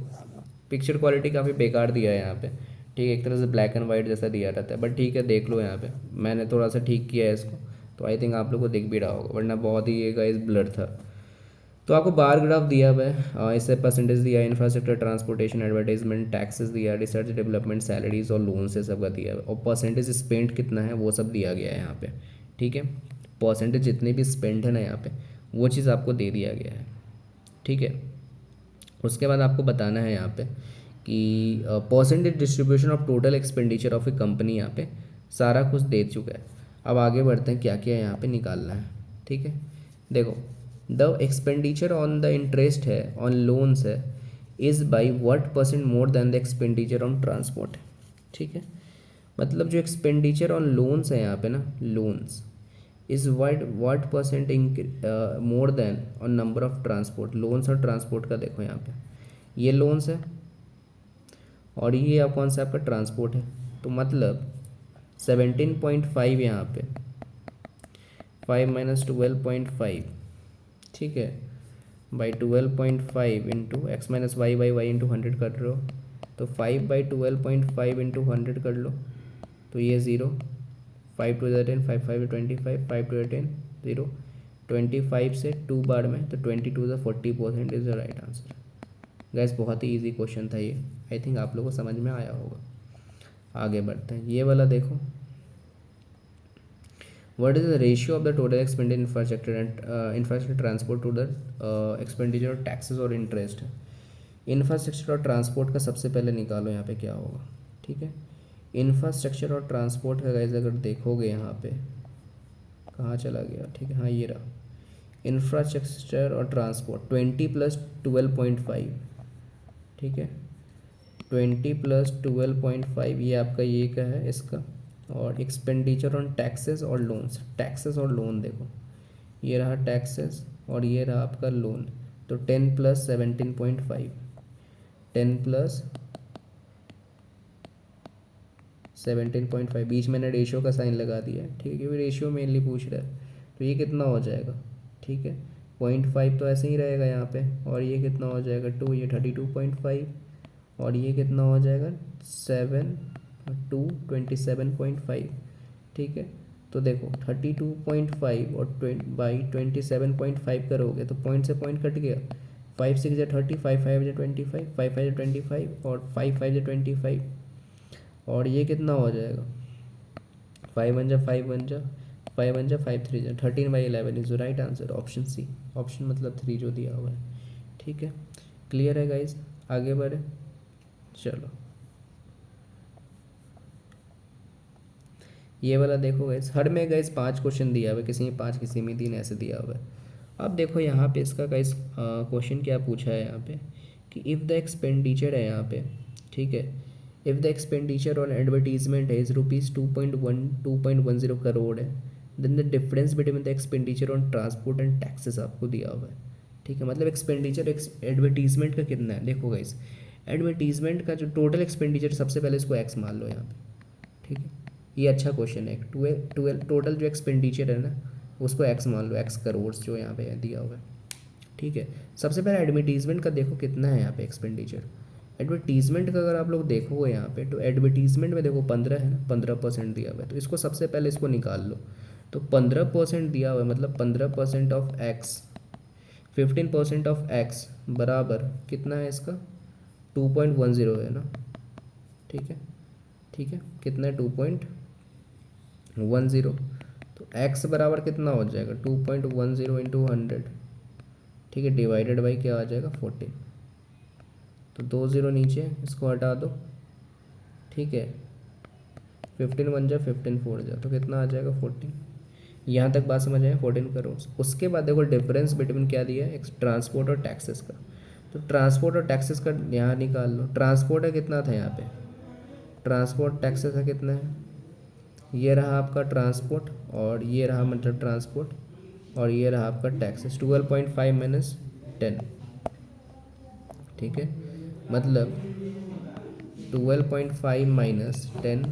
पिक्चर क्वालिटी काफ़ी बेकार दिया है यहाँ पे। ठीक है, एक तरह से ब्लैक एंड वाइट जैसा दिया रहता है, बट ठीक है देख लो यहाँ पे मैंने थोड़ा सा ठीक किया है इसको, तो आई थिंक आप लोग को दिख भी रहा होगा, वरना बहुत ही ये गाइस ब्लर था। तो आपको बार ग्राफ दिया हुआ है, इससे परसेंटेज दिया है, इंफ्रास्ट्रक्चर ट्रांसपोर्टेशन एडवर्टाइजमेंट टैक्सेस दिया, रिसर्च डेवलपमेंट सैलरीज और लोन से सबका दिया है, और परसेंटेज स्पेंड कितना है वो सब दिया गया है यहाँ पे। ठीक है, परसेंटेज जितने भी स्पेंड है ना यहाँ पे वो चीज़ आपको दे दिया गया है। ठीक है, उसके बाद आपको बताना है यहाँ पे कि percentage distribution of total expenditure of A company, यहाँ पे सारा कुछ दे चुका है। अब आगे बढ़ते हैं क्या क्या यहाँ पे निकालना है। ठीक है, देखो the expenditure on the interest है ऑन लोन्स है is by what percent more than the expenditure on transport. ठीक है, मतलब जो एक्सपेंडिचर ऑन लोन्स है यहाँ पे ना, loans is what percent more than on number of transport, loans और ट्रांसपोर्ट का देखो यहाँ पे, ये लोन्स है और ये आप कौन सा आपका ट्रांसपोर्ट है, तो मतलब 17.5 यहाँ पे 5 माइनस 12.5। ठीक है, by 12.5 into x minus y by y into 100 कर रहे हो, तो 5 बाई 12.5 इंटू 100 कर लो, तो ये 0, 5 टू 10 5 5 25 5 टू 10 0, 25 से 2 बार में तो 22 से 40% is the right answer. Gas बहुत ही इजी क्वेश्चन था ये, आई थिंक आप लोगों को समझ में आया होगा। आगे बढ़ते हैं, ये वाला देखो, what is the ratio of the total expended infrastructure and infrastructure transport to the expenditure of taxes और interest। इंफ्रास्ट्रक्चर और ट्रांसपोर्ट का सबसे पहले निकालो यहाँ पे क्या होगा। ठीक है, इंफ्रास्ट्रक्चर और ट्रांसपोर्ट का गाइस अगर देखोगे यहाँ पे कहाँ चला गया, ठीक है हाँ ये रहा, इंफ्रास्ट्रक्चर और ट्रांसपोर्ट 20 प्लस 12.5। ठीक है, 20 प्लस 12.5 ये आपका ये का है इसका, और एक्सपेंडिचर ऑन टैक्सेस और लोन्स, टैक्सेस और लोन देखो ये रहा टैक्सेस और ये रहा आपका लोन, तो 10 प्लस 17.5, 10 प्लस 17.5, बीच मैंने रेशियो का साइन लगा दिया है। ठीक है, क्योंकि रेशियो मेनली पूछ रहा है, तो ये कितना हो जाएगा। ठीक है, 0.5 तो ऐसे ही रहेगा यहाँ पे, और ये कितना हो जाएगा 2, ये 32.5, और ये कितना हो जाएगा 7 2 27.5। ठीक है, तो देखो 32.5 और बाई 27.5 करोगे तो पॉइंट से पॉइंट कट गया, 5 6 या 30, 5 5 या 25, 5 5 या 25 और 5 5 या 25, और ये कितना हो जाएगा 5 1 जा 5 1 जा 5 1 जा 5 3 जा 13/11 is right answer, option C, option मतलब 3 जो दिया हुआ है। ठीक है, क्लियर है गाइज, आगे बढ़े चलो। ये वाला देखो गैस, हर में गैस 5 क्वेश्चन दिया हुआ है, किसी में 5 किसी में 3 ऐसे दिया हुआ है। अब देखो यहाँ पे इसका गैस क्वेश्चन क्या पूछा है यहाँ पे कि इफ़ द एक्सपेंडिचर है यहाँ पे, ठीक है, if the expenditure on advertisement है इज रुपीज़ 2.10 करोड़ है, then the difference between the expenditure on transport and taxes आपको दिया हुआ है, ठीक है। मतलब एक्सपेंडिचर एडवर्टीजमेंट का कितना है, देखो गाइस एडवर्टीजमेंट का जो टोटल एक्सपेंडिचर, सबसे पहले इसको एक्स मान लो यहाँ पे, ठीक है। ये अच्छा क्वेश्चन है। 12 टोटल जो एक्सपेंडिचर है ना उसको एक्स मान लो, एक्स करोड़ जो यहाँ पे दिया हुआ है, ठीक है। सबसे पहले एडवर्टीजमेंट का देखो कितना है यहाँ पे एक्सपेंडिचर। एडवर्टीजमेंट का अगर आप लोग देखोगे यहाँ पे तो एडवर्टीजमेंट में देखो 15 है ना, 15% दिया हुआ है, तो इसको सबसे पहले इसको निकाल लो। तो 15% दिया हुआ है, मतलब 15% ऑफ एक्स, 15% ऑफ एक्स बराबर कितना है इसका 2.10 है ना, ठीक है, ठीक है। कितना है 2.10, तो x बराबर कितना हो जाएगा 2.10 इंटू 100, ठीक है, डिवाइडेड बाई क्या आ जाएगा 14। तो 2 0 नीचे, इसको हटा दो, ठीक है। 15 1 जा 15 4 जा, तो कितना आ जाएगा 14। यहाँ तक बात समझ आए, 14 करोड़। उसके बाद देखो डिफरेंस बिटवीन क्या दिया है, ट्रांसपोर्ट और टैक्सेस का। तो ट्रांसपोर्ट और टैक्सेस का यहाँ निकाल लो। ट्रांसपोर्ट है कितना था यहाँ पे, ट्रांसपोर्ट टैक्सेस है कितना है, ये रहा आपका ट्रांसपोर्ट और ये रहा मतलब ट्रांसपोर्ट और ये रहा आपका टैक्सेस। 12.5 माइनस 10, ठीक है, मतलब 12.5 माइनस 10,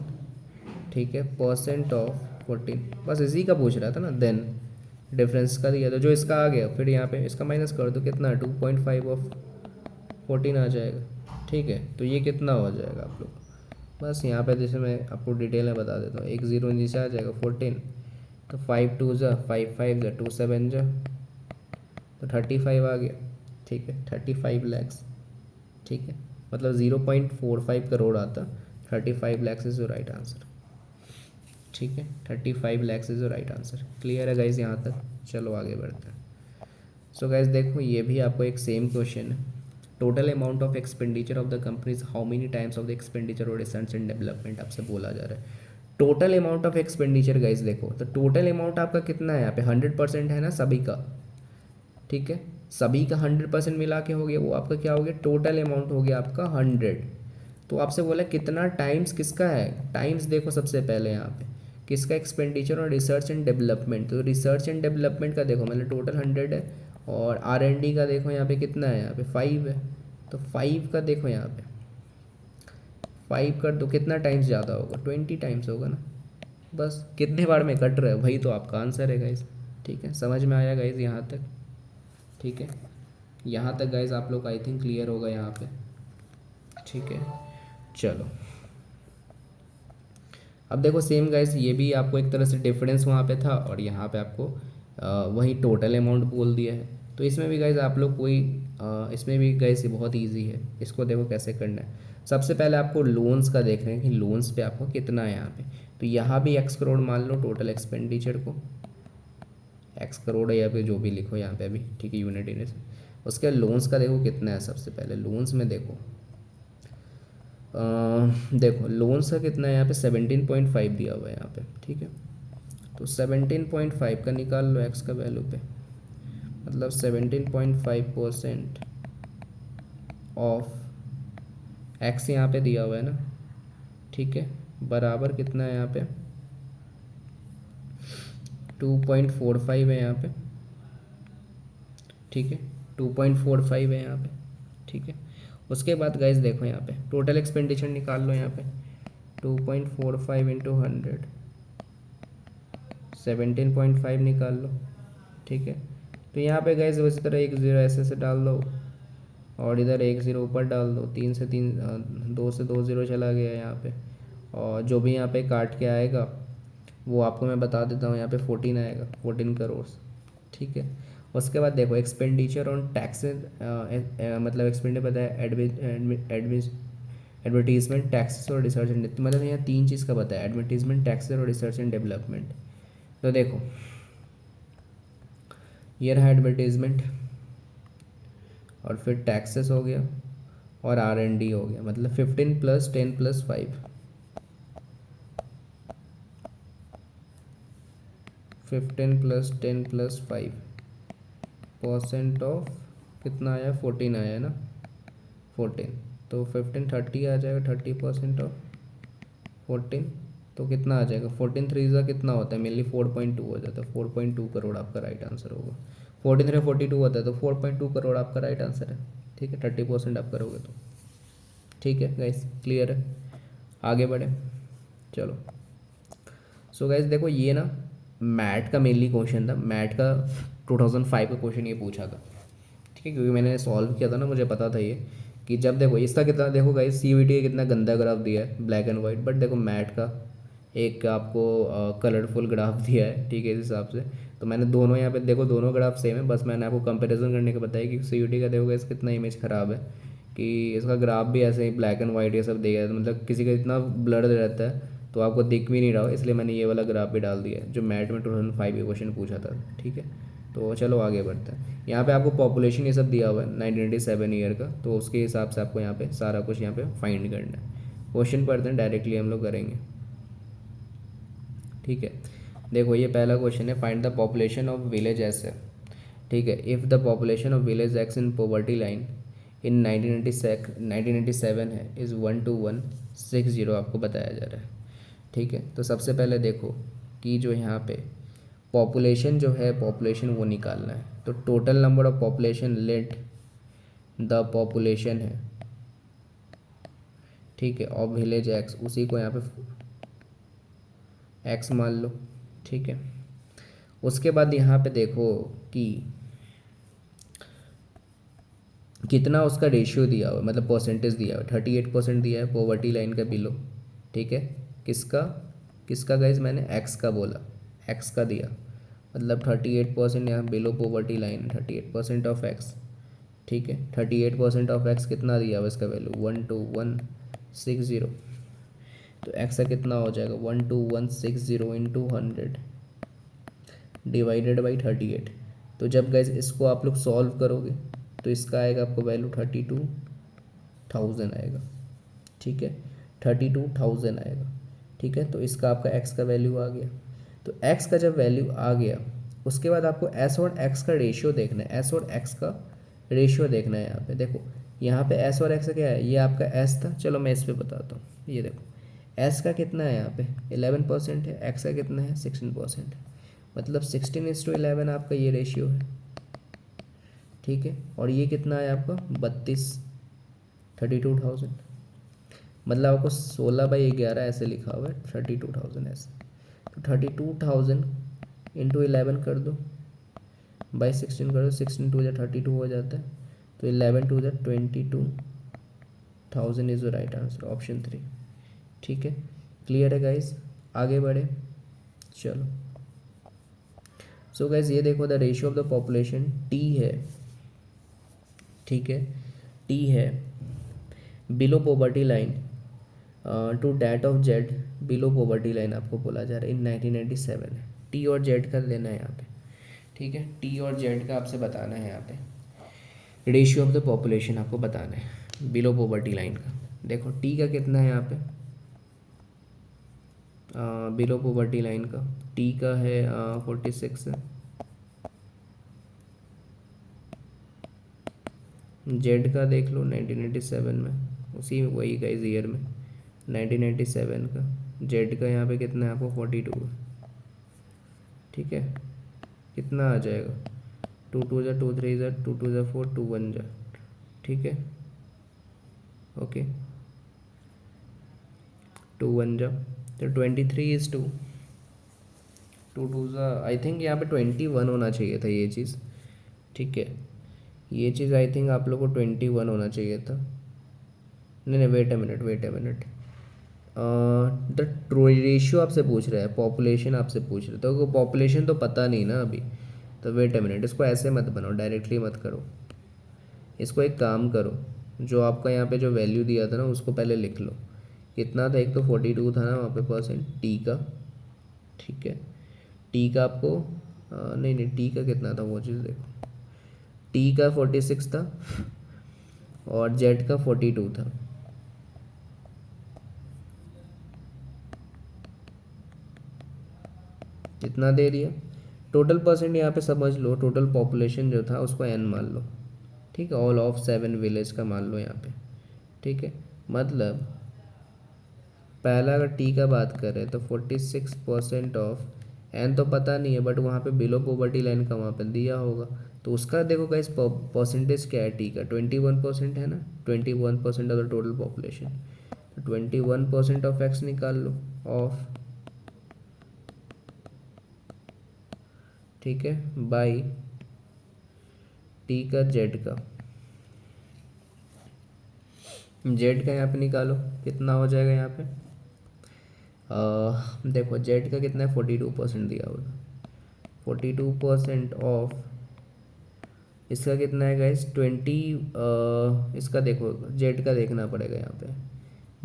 ठीक है, परसेंट ऑफ 14। बस इसी का पूछ रहा था ना, देन डिफरेंस का दिया, तो जो इसका आ गया फिर यहाँ पे इसका माइनस कर दो, कितना 2.5 ऑफ 14 आ जाएगा, ठीक है। तो ये कितना हो जाएगा आप लोग, बस यहाँ पे जैसे मैं आपको डिटेल में बता देता हूँ, 1 0 नीचे आ जाएगा 14, तो 5 2 जा 5 5 जा 2 7 जा, तो 35 आ गया, ठीक है, 35 लैक्स, ठीक है। मतलब 0.45 करोड़ आता, 35 lakhs is the right answer, ठीक है। 35 lakhs is the right answer. Clear है गाइज यहाँ तक, चलो आगे बढ़ते हैं। सो गाइज देखो ये भी आपको एक सेम क्वेश्चन है। Total amount of expenditure of the companies how many times of the expenditure और रिसर्च एंड डेवलपमेंट आपसे बोला जा रहा है। Total amount of expenditure guys देखो, तो टोटल अमाउंट आपका कितना है यहाँ पे 100% है ना सभी का, ठीक है। सभी का 100% मिला के हो गया, वो आपका क्या हो गया, टोटल अमाउंट हो गया आपका 100। तो आपसे बोला कितना टाइम्स किसका है, टाइम्स देखो सबसे पहले यहाँ पे किसका, एक्सपेंडिचर और रिसर्च एंड डेवलपमेंट। तो रिसर्च एंड डेवलपमेंट का देखो मतलब टोटल 100 है, और R&D का देखो यहाँ पे कितना है, यहाँ पे 5 है। तो 5 का देखो यहाँ पे 5 कर दो, कितना टाइम्स ज़्यादा होगा 20 टाइम्स होगा ना। बस कितने बार में कट रहा है वही तो आपका आंसर है गाइज, ठीक है। समझ में आया गाइज यहाँ तक, ठीक है। यहाँ तक गाइज आप लोग आई थिंक क्लियर होगा यहाँ पे, ठीक है। चलो अब देखो सेम गाइज, ये भी आपको एक तरह से डिफरेंस वहाँ पे था और यहाँ पे आपको वही टोटल अमाउंट बोल दिया है। तो इसमें भी गाइज आप लोग कोई इसमें भी गाइज बहुत इजी है, इसको देखो कैसे करना है। सबसे पहले आपको लोन्स का देखना है कि लोन्स पे आपको कितना है यहाँ पे। तो यहाँ भी x करोड़ मान लो टोटल एक्सपेंडिचर को, x करोड़ है या फिर जो भी लिखो यहाँ पे अभी, ठीक है, यूनिट यूनिट। उसके लोन्स का देखो कितना है, सबसे पहले लोन्स में देखो देखो लोन्स का कितना है यहाँ पे 17.5 दिया हुआ है यहाँ पे, ठीक है। तो 17.5 का निकाल लो एक्स का वैल्यू पे, मतलब 17.5% ऑफ एक्स यहाँ पे दिया हुआ है ना, ठीक है, बराबर कितना है यहाँ पे 2.45 है यहाँ पे, ठीक है, 2.45 है यहाँ पे, ठीक है। उसके बाद गाइज देखो यहाँ पे टोटल एक्सपेंडिचर निकाल लो यहाँ पे 2.45 इंटू 100, 17.5 निकाल लो, ठीक है। तो यहाँ पे गाइज उसी तरह 1 0 ऐसे डाल दो और इधर 1 0 ऊपर डाल दो, 3 से 3 2 से 2 0 चला गया यहाँ पे, और जो भी यहाँ पे काट के आएगा वो आपको मैं बता देता हूँ, यहाँ पे 14 आएगा, 14 करोड़, ठीक है। उसके बाद देखो एक्सपेंडिचर ऑन टैक्सेस, मतलब एक्सपेंडिचर पता है एडवर्टीजमेंट टैक्सेस और रिसर्च एंड, मतलब यहाँ 3 चीज़ का बताया, एडवर्टीजमेंट टैक्सेस और रिसर्च एंड डेवलपमेंट। तो देखो ये रहा एडवर्टीजमेंट और फिर टैक्सेस हो गया और R&D हो गया, मतलब 15 + 10 + 5, 15 + 10 + 5% ऑफ कितना आया, 14 आया ना, 14, तो 15 30 आ जाएगा, 30% ऑफ 14, तो कितना आ जाएगा, 14 3 का कितना होता है, मेनली 4.2 हो जाता है, 4.2 करोड़ आपका राइट आंसर होगा। 14 3 42 होता है, तो 4.2 करोड़ आपका राइट आंसर है। ठीक है, 30% आप करोगे तो। ठीक है गाइस, क्लियर है, आगे बढ़े, चलो। सो गाइस देखो, ये ना मैट का मेनली क्वेश्चन था, मैट का 2005 का क्वेश्चन ये पूछा था। ठीक है, क्योंकि मैंने सॉल्व किया था ना, मुझे पता था ये कि जब देखो इसका कितना, देखो गाइस सीयूईटी का कितना गंदा ग्राफ दिया है, ब्लैक एंड वाइट, बट देखो मैट का एक आपको कलरफुल ग्राफ दिया है। ठीक है, इस हिसाब से तो मैंने दोनों यहाँ पे देखो, दोनों ग्राफ सेम है, बस मैंने आपको कंपैरिजन करने का बताया कि सीयूईटी का देखो गाइस कितना इमेज ख़राब है, कि इसका ग्राफ भी ऐसे ही ब्लैक एंड वाइट ये सब दिया है, मतलब किसी का इतना ब्लर रहता है तो आपको दिख भी नहीं रहा हो, इसलिए मैंने ये वाला ग्राफ भी डाल दिया है जो मैट में 2005 में क्वेश्चन पूछा था। ठीक है, तो चलो आगे बढ़ते हैं। यहाँ पे आपको पॉपुलेशन ये सब दिया हुआ है 1997 ईयर का, तो उसके हिसाब से आपको यहाँ पे सारा कुछ यहाँ पे फाइंड करना है। क्वेश्चन पढ़ते हैं, डायरेक्टली हम लोग करेंगे। ठीक है, देखो ये पहला क्वेश्चन है, find the population of village S है। ठीक है, if the population of village x in poverty line इन 1997 है इज़ 12160 आपको बताया जा रहा है। ठीक है, तो सबसे पहले देखो कि जो यहाँ पे पॉपुलेशन जो है, पॉपुलेशन वो निकालना है, तो total number of population let the population है। ठीक है, और विलेज एक्स, उसी को यहाँ पे एक्स मान लो। ठीक है, उसके बाद यहाँ पे देखो कि कितना उसका रेशियो दिया हुआ है, मतलब परसेंटेज दिया हुआ है, 38% दिया है पॉवर्टी लाइन का बिलो। ठीक है, किसका किसका गाइज, मैंने एक्स का बोला, एक्स का दिया, मतलब 38% यहाँ below poverty line, 38% of x. ठीक है, 38% ऑफ एक्स कितना दिया हुआ इसका वैल्यू 12160, तो एक्स का कितना हो जाएगा 12160 इंटू 100 डिवाइडेड बाई 38। तो जब गाइज इसको आप लोग सॉल्व करोगे तो इसका आएगा आपको वैल्यू 32,000 आएगा। ठीक है, 32,000 आएगा। ठीक है, तो इसका आपका एक्स का वैल्यू आ गया। तो एक्स का जब वैल्यू आ गया, उसके बाद आपको एस और एक्स का रेशियो देखना है, एस और एक्स का रेशियो देखना है। यहाँ पे देखो, यहाँ पे एस और एक्स क्या है, ये आपका एस था, चलो मैं इस पर बताता हूँ। ये देखो एस का कितना है, यहाँ पे 11% है, एक्स का कितना है 16% है, मतलब 16:11 आपका ये रेशियो है। ठीक है, और ये कितना है आपका 32,000, मतलब आपको 16/11 ऐसे लिखा हुआ है, 32,000 ऐसे, तो 32,000 इंटू 11 कर दो, बाई 16 कर दो, 16 2 या 32 हो जाता है, तो 11 2 या 22,000 is the right answer, option 3। ठीक है, क्लियर है गाइज, आगे बढ़े, चलो। सो गाइज ये देखो, the ratio of the population T है। ठीक है, टी है below poverty line to that of Z below poverty line आपको बोला जा रहा है इन 1997 है। टी और जेड का लेना है यहाँ पे। ठीक है, टी और जेड का आपसे बताना है, यहाँ पे रेशियो ऑफ द पॉपुलेशन आपको बताना है बिलो पॉवर्टी लाइन का। देखो टी का कितना है यहाँ पे, बिलो पॉवर्टी लाइन का टी का है 46 है, जेड का देख लो 1997 में, उसी वही का इस ईयर में 1997 का जेड का यहाँ पे कितना है आपको 42 है। ठीक है, कितना आ जाएगा 2 2 जा 2 3 जा 2 2 जा 4 2 1 जा। ठीक है, ओके 2 1 जा, तो 23:2, 2 2 जा, आई थिंक यहाँ पे 21 होना चाहिए था ये चीज़। ठीक है, ये चीज़ आई थिंक आप लोग को 21 होना चाहिए था। नहीं नहीं, wait a minute, the ratio आपसे पूछ रहा है, पॉपुलेशन आपसे पूछ रहा है, तो पॉपुलेशन तो पता नहीं ना अभी, तो वेट अ मिनट, इसको ऐसे मत बनाओ, डायरेक्टली मत करो, इसको एक काम करो, जो आपका यहाँ पे जो वैल्यू दिया था ना उसको पहले लिख लो, कितना था, एक तो 42 था ना वहाँ पे परसेंट टी का। ठीक है, टी का आपको नहीं नहीं, टी का कितना था वो चीज़ देखो, टी का 46 था और जेड का 42 था। कितना दे दिया टोटल परसेंट यहाँ पे समझ लो, टोटल पॉपुलेशन जो था उसको n मान लो, ठीक है, ऑल ऑफ 7 विलेज का मान लो यहाँ पे, ठीक है। मतलब पहला अगर टी का बात करें तो 46% ऑफ एन तो पता नहीं है, बट वहाँ पे बिलो पॉवर्टी लाइन का वहाँ पे दिया होगा, तो उसका देखो गाइस परसेंटेज क्या है टी का, 21% है ना, 21% ऑफ द टोटल पॉपुलेशन, तो 21% ऑफ एक्स निकाल लो, ऑफ, ठीक है, बाई टी का जेड का, जेड का यहाँ पे निकालो कितना हो जाएगा यहाँ पे, देखो जेड का कितना है, 42% दिया होगा, 42% ऑफ इसका कितना है गाइस 20, इसका देखो जेड का देखना पड़ेगा यहाँ पे,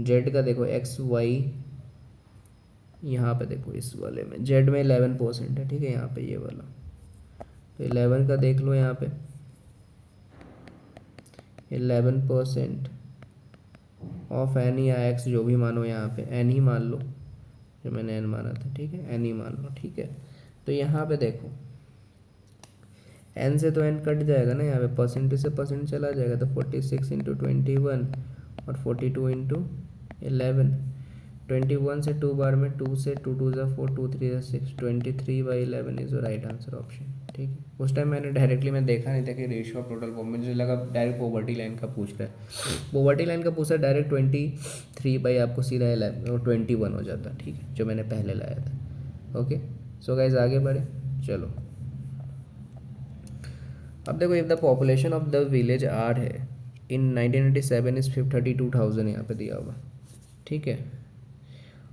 जेड का देखो एक्स वाई, यहाँ पे देखो इस वाले में जेड में 11% है, ठीक है, यहाँ पे ये वाला, तो 11 का देख लो यहाँ पे, 11% ऑफ एन या एक्स जो भी मानो, यहाँ पे एन ही मान लो, जो मैंने एन माना था, ठीक है, एन ही मान लो, ठीक है। तो यहाँ पे देखो एन से तो एन कट जाएगा ना, यहाँ पे परसेंटेज से परसेंट चला जाएगा, तो 46 इंटू 21 और 42 इंटू 11, 21 से 2 बार में 2 से 2 2 ज़ा 4 2 3 ज़ा 6, 23/11 is the right answer option, ठीक है। उस टाइम मैंने देखा नहीं था कि रेशियो ऑफ टोटल, मुझे लगा डायरेक्ट पॉवर्टी लाइन का पूछ रहा है, पॉवर्टी लाइन का पूछा डायरेक्ट 23 बाई आपको सीधा 11 21 हो जाता, ठीक है, जो मैंने पहले लाया था। ओके, सो गाइज आगे बढ़े, चलो अब देखो, if the population of the village R है इन 1997 इज 32,000 यहाँ पे दिया हुआ, ठीक है,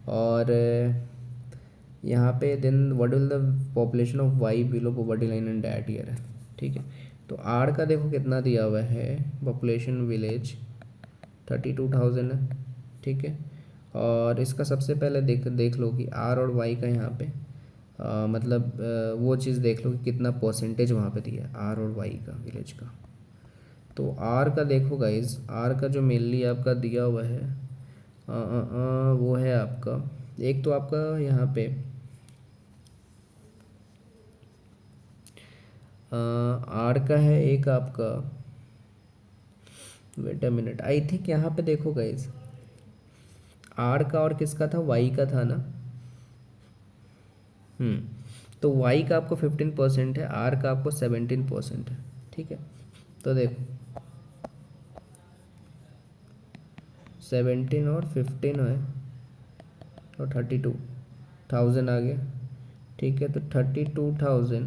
और यहाँ पे then what will the population of Y below poverty line and that year है, ठीक है। तो आर का देखो कितना दिया हुआ है, पॉपुलेशन विलेज 32,000 है, ठीक है, और इसका सबसे पहले देख लो कि आर और वाई का यहाँ पे मतलब वो चीज़ देख लो कि कितना परसेंटेज वहाँ पे दिया है आर और वाई का विलेज का। तो आर का देखो गाइज, आर का जो मेनली आपका दिया हुआ है वो है आपका, एक तो आपका यहाँ पे आर का है एक आपका, wait a minute, I think यहाँ पे देखो गाइज, आर का और किसका था, वाई का था ना, तो वाई का आपको 15% है, आर का आपको 17% है, ठीक है। तो देखो 17 और 15 है, और 32,000 आ गया, ठीक है। तो 32,000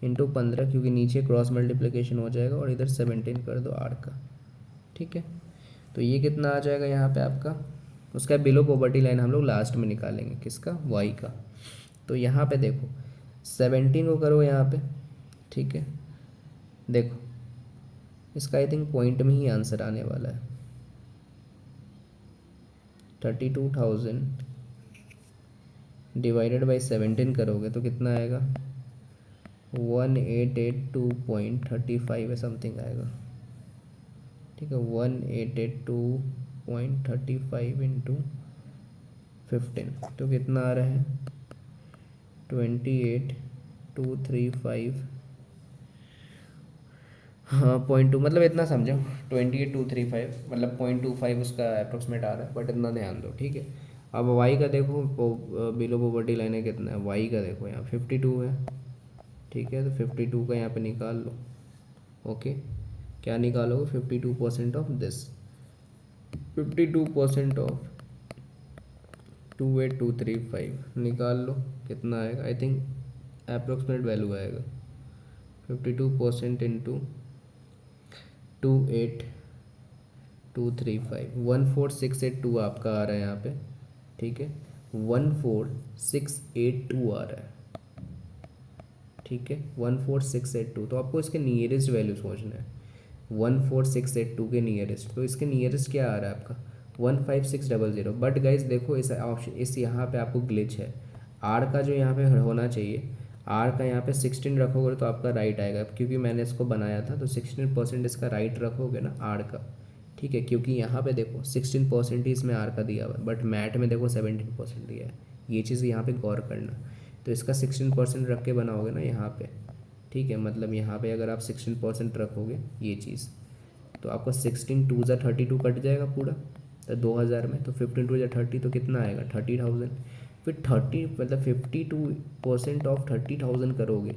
इंटू 15, क्योंकि नीचे क्रॉस मल्टीप्लिकेशन हो जाएगा, और इधर 17 कर दो आर का, ठीक है। तो ये कितना आ जाएगा यहाँ पे आपका, उसका बिलो पॉवर्टी लाइन हम लोग लास्ट में निकालेंगे, किसका, वाई का। तो यहाँ पे देखो 17 को करो यहाँ पे, ठीक है, देखो इसका आई थिंक पॉइंट में ही आंसर आने वाला है, 32,000 डिवाइडेड बाई 17 करोगे तो कितना आएगा, 1882.35 है समथिंग आएगा, ठीक है, 1882.35 इंटू 15, तो कितना आ रहा है 28,235, हाँ 0.2, मतलब इतना समझो 28,235, मतलब 0.25 उसका अप्रोक्सीमेट आ रहा है, बट इतना ध्यान दो, ठीक है। अब वाई का देखो, बिलो पॉवर्टी लाइन है कितना है, वाई का देखो यहाँ 52 है, ठीक है, तो 52 का यहाँ पे निकाल लो, ओके, क्या निकालोगे 52% ऑफ दिस, 52% ऑफ 28,235 निकाल लो, कितना आएगा, आई थिंक अप्रोक्सीमेट वैल्यू आएगा 52% इंटू 28,235, 14,682 आपका आ रहा है यहाँ पे, ठीक है, 14,682 आ रहा है, ठीक है, 14,682। तो आपको इसके नियरेस्ट वैल्यू सोचना है, 14,682 के नियरेस्ट, तो इसके नियरेस्ट क्या आ रहा है आपका 15,600, बट गाइज देखो इस ऑप्शन, इस यहाँ पे आपको ग्लिच है, आर का जो यहाँ पे होना चाहिए, आर का यहाँ पे 16 रखोगे तो आपका राइट आएगा, क्योंकि मैंने इसको बनाया था, तो 16% इसका राइट रखोगे ना आर का, ठीक है, क्योंकि यहाँ पे देखो 16% ही इसमें आर का दिया हुआ है, बट मैट में देखो 17% दिया है, ये चीज़ यहाँ पे गौर करना। तो इसका 16% रख के बनाओगे ना यहाँ पे, ठीक है, मतलब यहाँ पे अगर आप 16% रखोगे ये चीज़, तो आपका 16 2 ज़ा 32 कट जाएगा पूरा, तो 2000 में, तो 15 2 ज़ा 30 तो कितना आएगा 30,000। फिर 30 मतलब 52% ऑफ 30,000 करोगे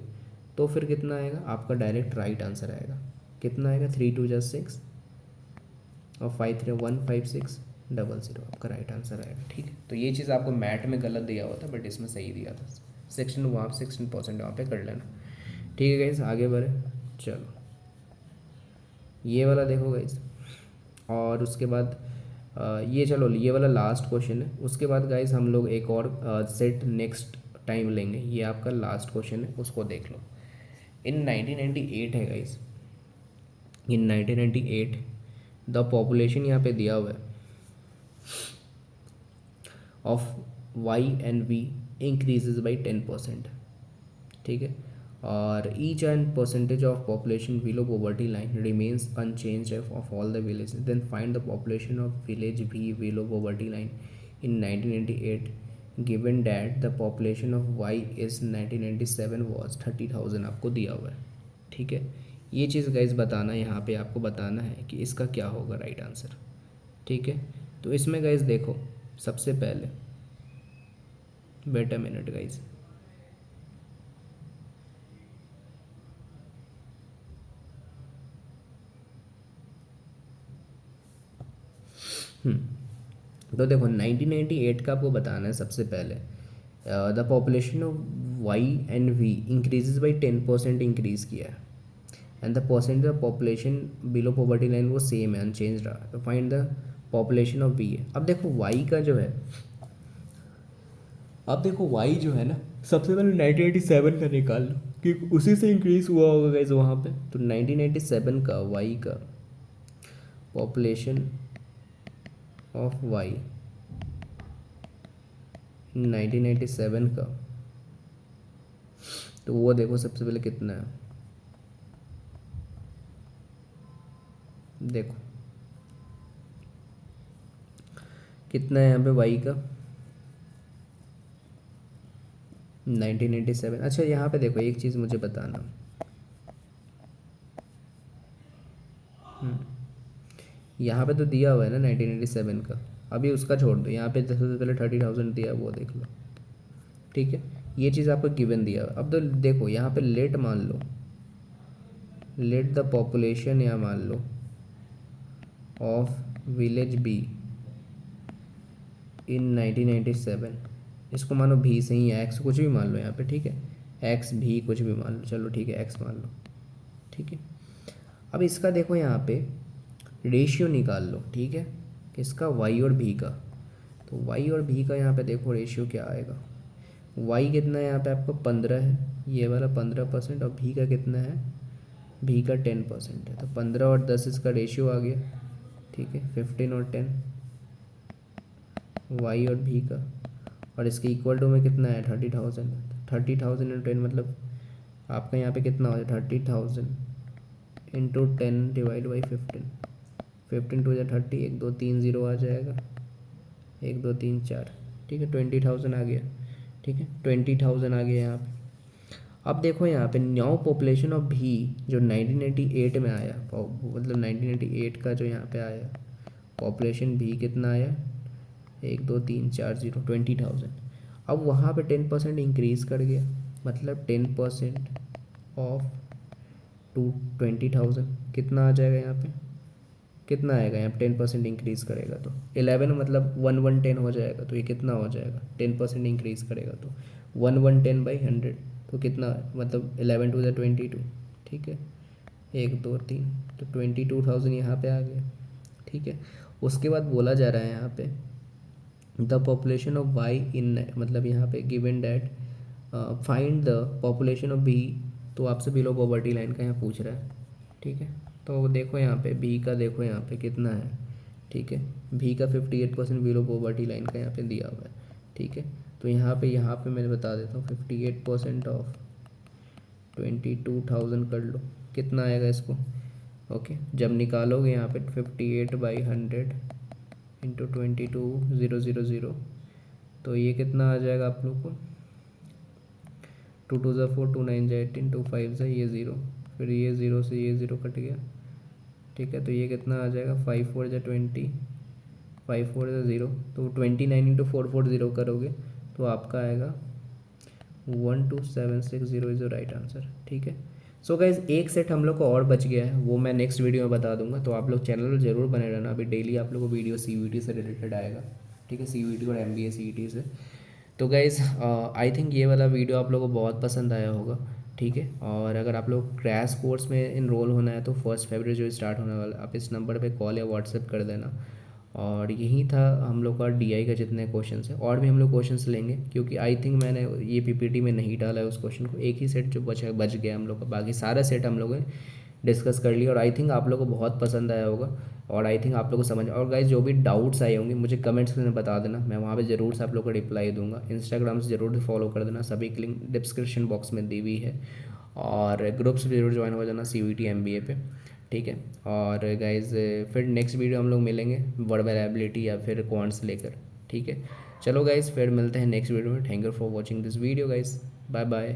तो फिर कितना आएगा आपका, डायरेक्ट राइट आंसर आएगा। कितना आएगा 3 2 ज़ा 6 और 5 3 1 5 6 0 आपका राइट आंसर आएगा। ठीक है, तो ये चीज़ आपको मैथ में गलत दिया हुआ था बट इसमें सही दिया था। 16% वहाँ पे कर लेना। ठीक है गाइस, आगे बढ़े, चलो ये वाला देखो गाइस, और उसके बाद ये चलो ये वाला लास्ट क्वेश्चन है। उसके बाद गाइस हम लोग एक और सेट नेक्स्ट टाइम लेंगे। ये आपका लास्ट क्वेश्चन है, उसको देख लो। इन 1998 है गाइस, इन 1998 द पॉपुलेशन यहाँ पे दिया हुआ है of Y and V increases by 10%। ठीक है, और each and percentage of population below poverty line remains unchange of all the village, then find the population of village भी below poverty line in 1998 given that the population of Y is 1997 was 30,000 आपको दिया हुआ है। ठीक है, ये चीज़ guys बताना, यहाँ पे आपको बताना है कि इसका क्या होगा राइट आंसर। ठीक है, तो इसमें गाइज देखो, सबसे पहले वेट अ मिनट गाइज, तो देखो 1998 का आपको बताना है सबसे पहले। The population of Y and V increases by 10% increase किया है, and the percentage of population below poverty line वो सेम है, अनचेंज रहा। तो find the population of V है। अब देखो वाई का जो है, अब देखो वाई जो है ना, सबसे पहले 1987 का निकाल लो कि उसी से इंक्रीज हुआ होगा गाइस वहाँ पे। तो 1987 का वाई का पॉपुलेशन ऑफ वाई 1987 का, तो वो देखो सबसे पहले कितना है, देखो कितना है यहाँ पे वाई का 1987। अच्छा यहाँ पे देखो एक चीज़ मुझे बताना, यहाँ पे तो दिया हुआ है ना 1987 का, अभी उसका छोड़ दो, यहाँ पे सबसे पहले 30,000 दिया है वो देख लो। ठीक है, ये चीज़ आपको गिवन दिया हुआ। अब तो देखो यहाँ पे लेट मान लो, लेट द पॉपुलेशन या मान लो ऑफ विलेज बी इन 1997, इसको मानो भी सही है, एक्स कुछ भी मान लो यहाँ पे। ठीक है, एक्स भी कुछ भी मान लो, चलो ठीक है एक्स मान लो। ठीक है, अब इसका देखो यहाँ पे रेशियो निकाल लो। ठीक है, किसका, वाई और भी का। तो वाई और भी का यहाँ पे देखो रेशियो क्या आएगा। वाई कितना है यहाँ पे आपको 15 है, ये वाला 15%, और भी का कितना है, भी का 10% है। तो 15 और 10 इसका रेशियो आ गया। ठीक है, 15 और 10 वाई और भी का, और इसके इक्वल टू में कितना है 30,000। 30,000 इंटू 10 मतलब आपका यहाँ पे कितना हो जाए 30,000 इंटू 10 डिवाइड बाई 15। 15 2 30, 1 2 3 0 आ जाएगा, 1 2 3 4। ठीक है, 20,000 आ गया। ठीक है, 20,000 आ गया यहाँ पे। अब देखो यहाँ पे न्यू पॉपुलेशन ऑफ भी जो 1998 में आया, मतलब 1998 का जो यहाँ पे आया पॉपुलेशन भी कितना आया, 1 2 3 4 0, 20,000। अब वहाँ पे 10% इंक्रीज़ कर गया, मतलब 10% ऑफ 20,000 कितना आ जाएगा यहाँ पे, कितना आएगा यहाँ पे 10% इंक्रीज़ करेगा तो 11 मतलब 1 1 10 हो जाएगा। तो ये कितना हो जाएगा 10% इंक्रीज़ करेगा तो 1 1 10/100, तो कितना मतलब 11 2 22। ठीक है, 1 2 3, तो 22,000 यहाँ पे आ गया। ठीक है, उसके बाद बोला जा रहा है यहाँ पे the population of Y in, मतलब यहाँ पे given that find the population of B, तो आपसे बिलो पॉवर्टी लाइन का यहाँ पूछ रहा है। ठीक है, तो देखो यहाँ पे बी का देखो यहाँ पे कितना है। ठीक है, बी का 58% बिलो पॉवर्टी लाइन का यहाँ पे दिया हुआ है। ठीक है, तो यहाँ पे मैं बता देता हूँ 58% ऑफ 22,000 कर लो, कितना आएगा इसको। ओके, जब निकालोगे यहाँ पे 58/100 इंटू 22,000, तो ये कितना आ जाएगा आप लोग को 2 2 ज़ा 4, 2 9 ज़ा 18, 2 5 ज़ा ये 0, फिर ये 0 से ये 0 कट गया, ठीक है। तो ये कितना आ जाएगा, 5 4 ज़ा 20, 5 4 ज़ा 0, तो 29 इंटू 440 करोगे तो आपका आएगा 12760 इज़ द राइट आंसर, ठीक है। सो गाइज एक सेट हम लोग को और बच गया है, वो मैं नेक्स्ट वीडियो में बता दूंगा, तो आप लोग चैनल पर जरूर बने रहना। अभी डेली आप लोग को वीडियो CVT से रिलेटेड आएगा, ठीक है, CVT और MBA CET से। तो गाइज़ आई थिंक ये वाला वीडियो आप लोगों को बहुत पसंद आया होगा, ठीक है। और अगर आप लोग क्रैश कोर्स में इनरोल होना है तो 1 फरवरी जो स्टार्ट होने वाला है, आप इस नंबर पे कॉल या व्हाट्सएप कर देना। और यही था हम लोग का DI का जितने क्वेश्चन है, और भी हम लोग क्वेश्चंस लेंगे, क्योंकि आई थिंक मैंने ये PPT में नहीं डाला है उस क्वेश्चन को। एक ही सेट जो बच गया हम लोग का, बाकी सारा सेट हम लोगों ने डिस्कस कर लिया, और आई थिंक आप लोगों को बहुत पसंद आया होगा, और आई थिंक आप लोगों को समझ। और गाइज जो भी डाउट्स आए होंगे मुझे कमेंट्स में बता देना, मैं वहाँ पे ज़रूर से आप लोग को रिप्लाई दूंगा। इंस्टाग्राम से ज़रूर फॉलो कर देना, सभी की लिंक डिस्क्रिप्शन बॉक्स में दी हुई है, और ग्रुप्स भी जरूर ज्वाइन हो जाना CVT MBA पे, ठीक है। और गाइज फिर नेक्स्ट वीडियो हम लोग मिलेंगे वर्ड वेरिएबिलिटी या फिर क्वांट्स लेकर, ठीक है। चलो गाइज फिर मिलते हैं नेक्स्ट वीडियो में। Thank you for watching this video guys, bye bye.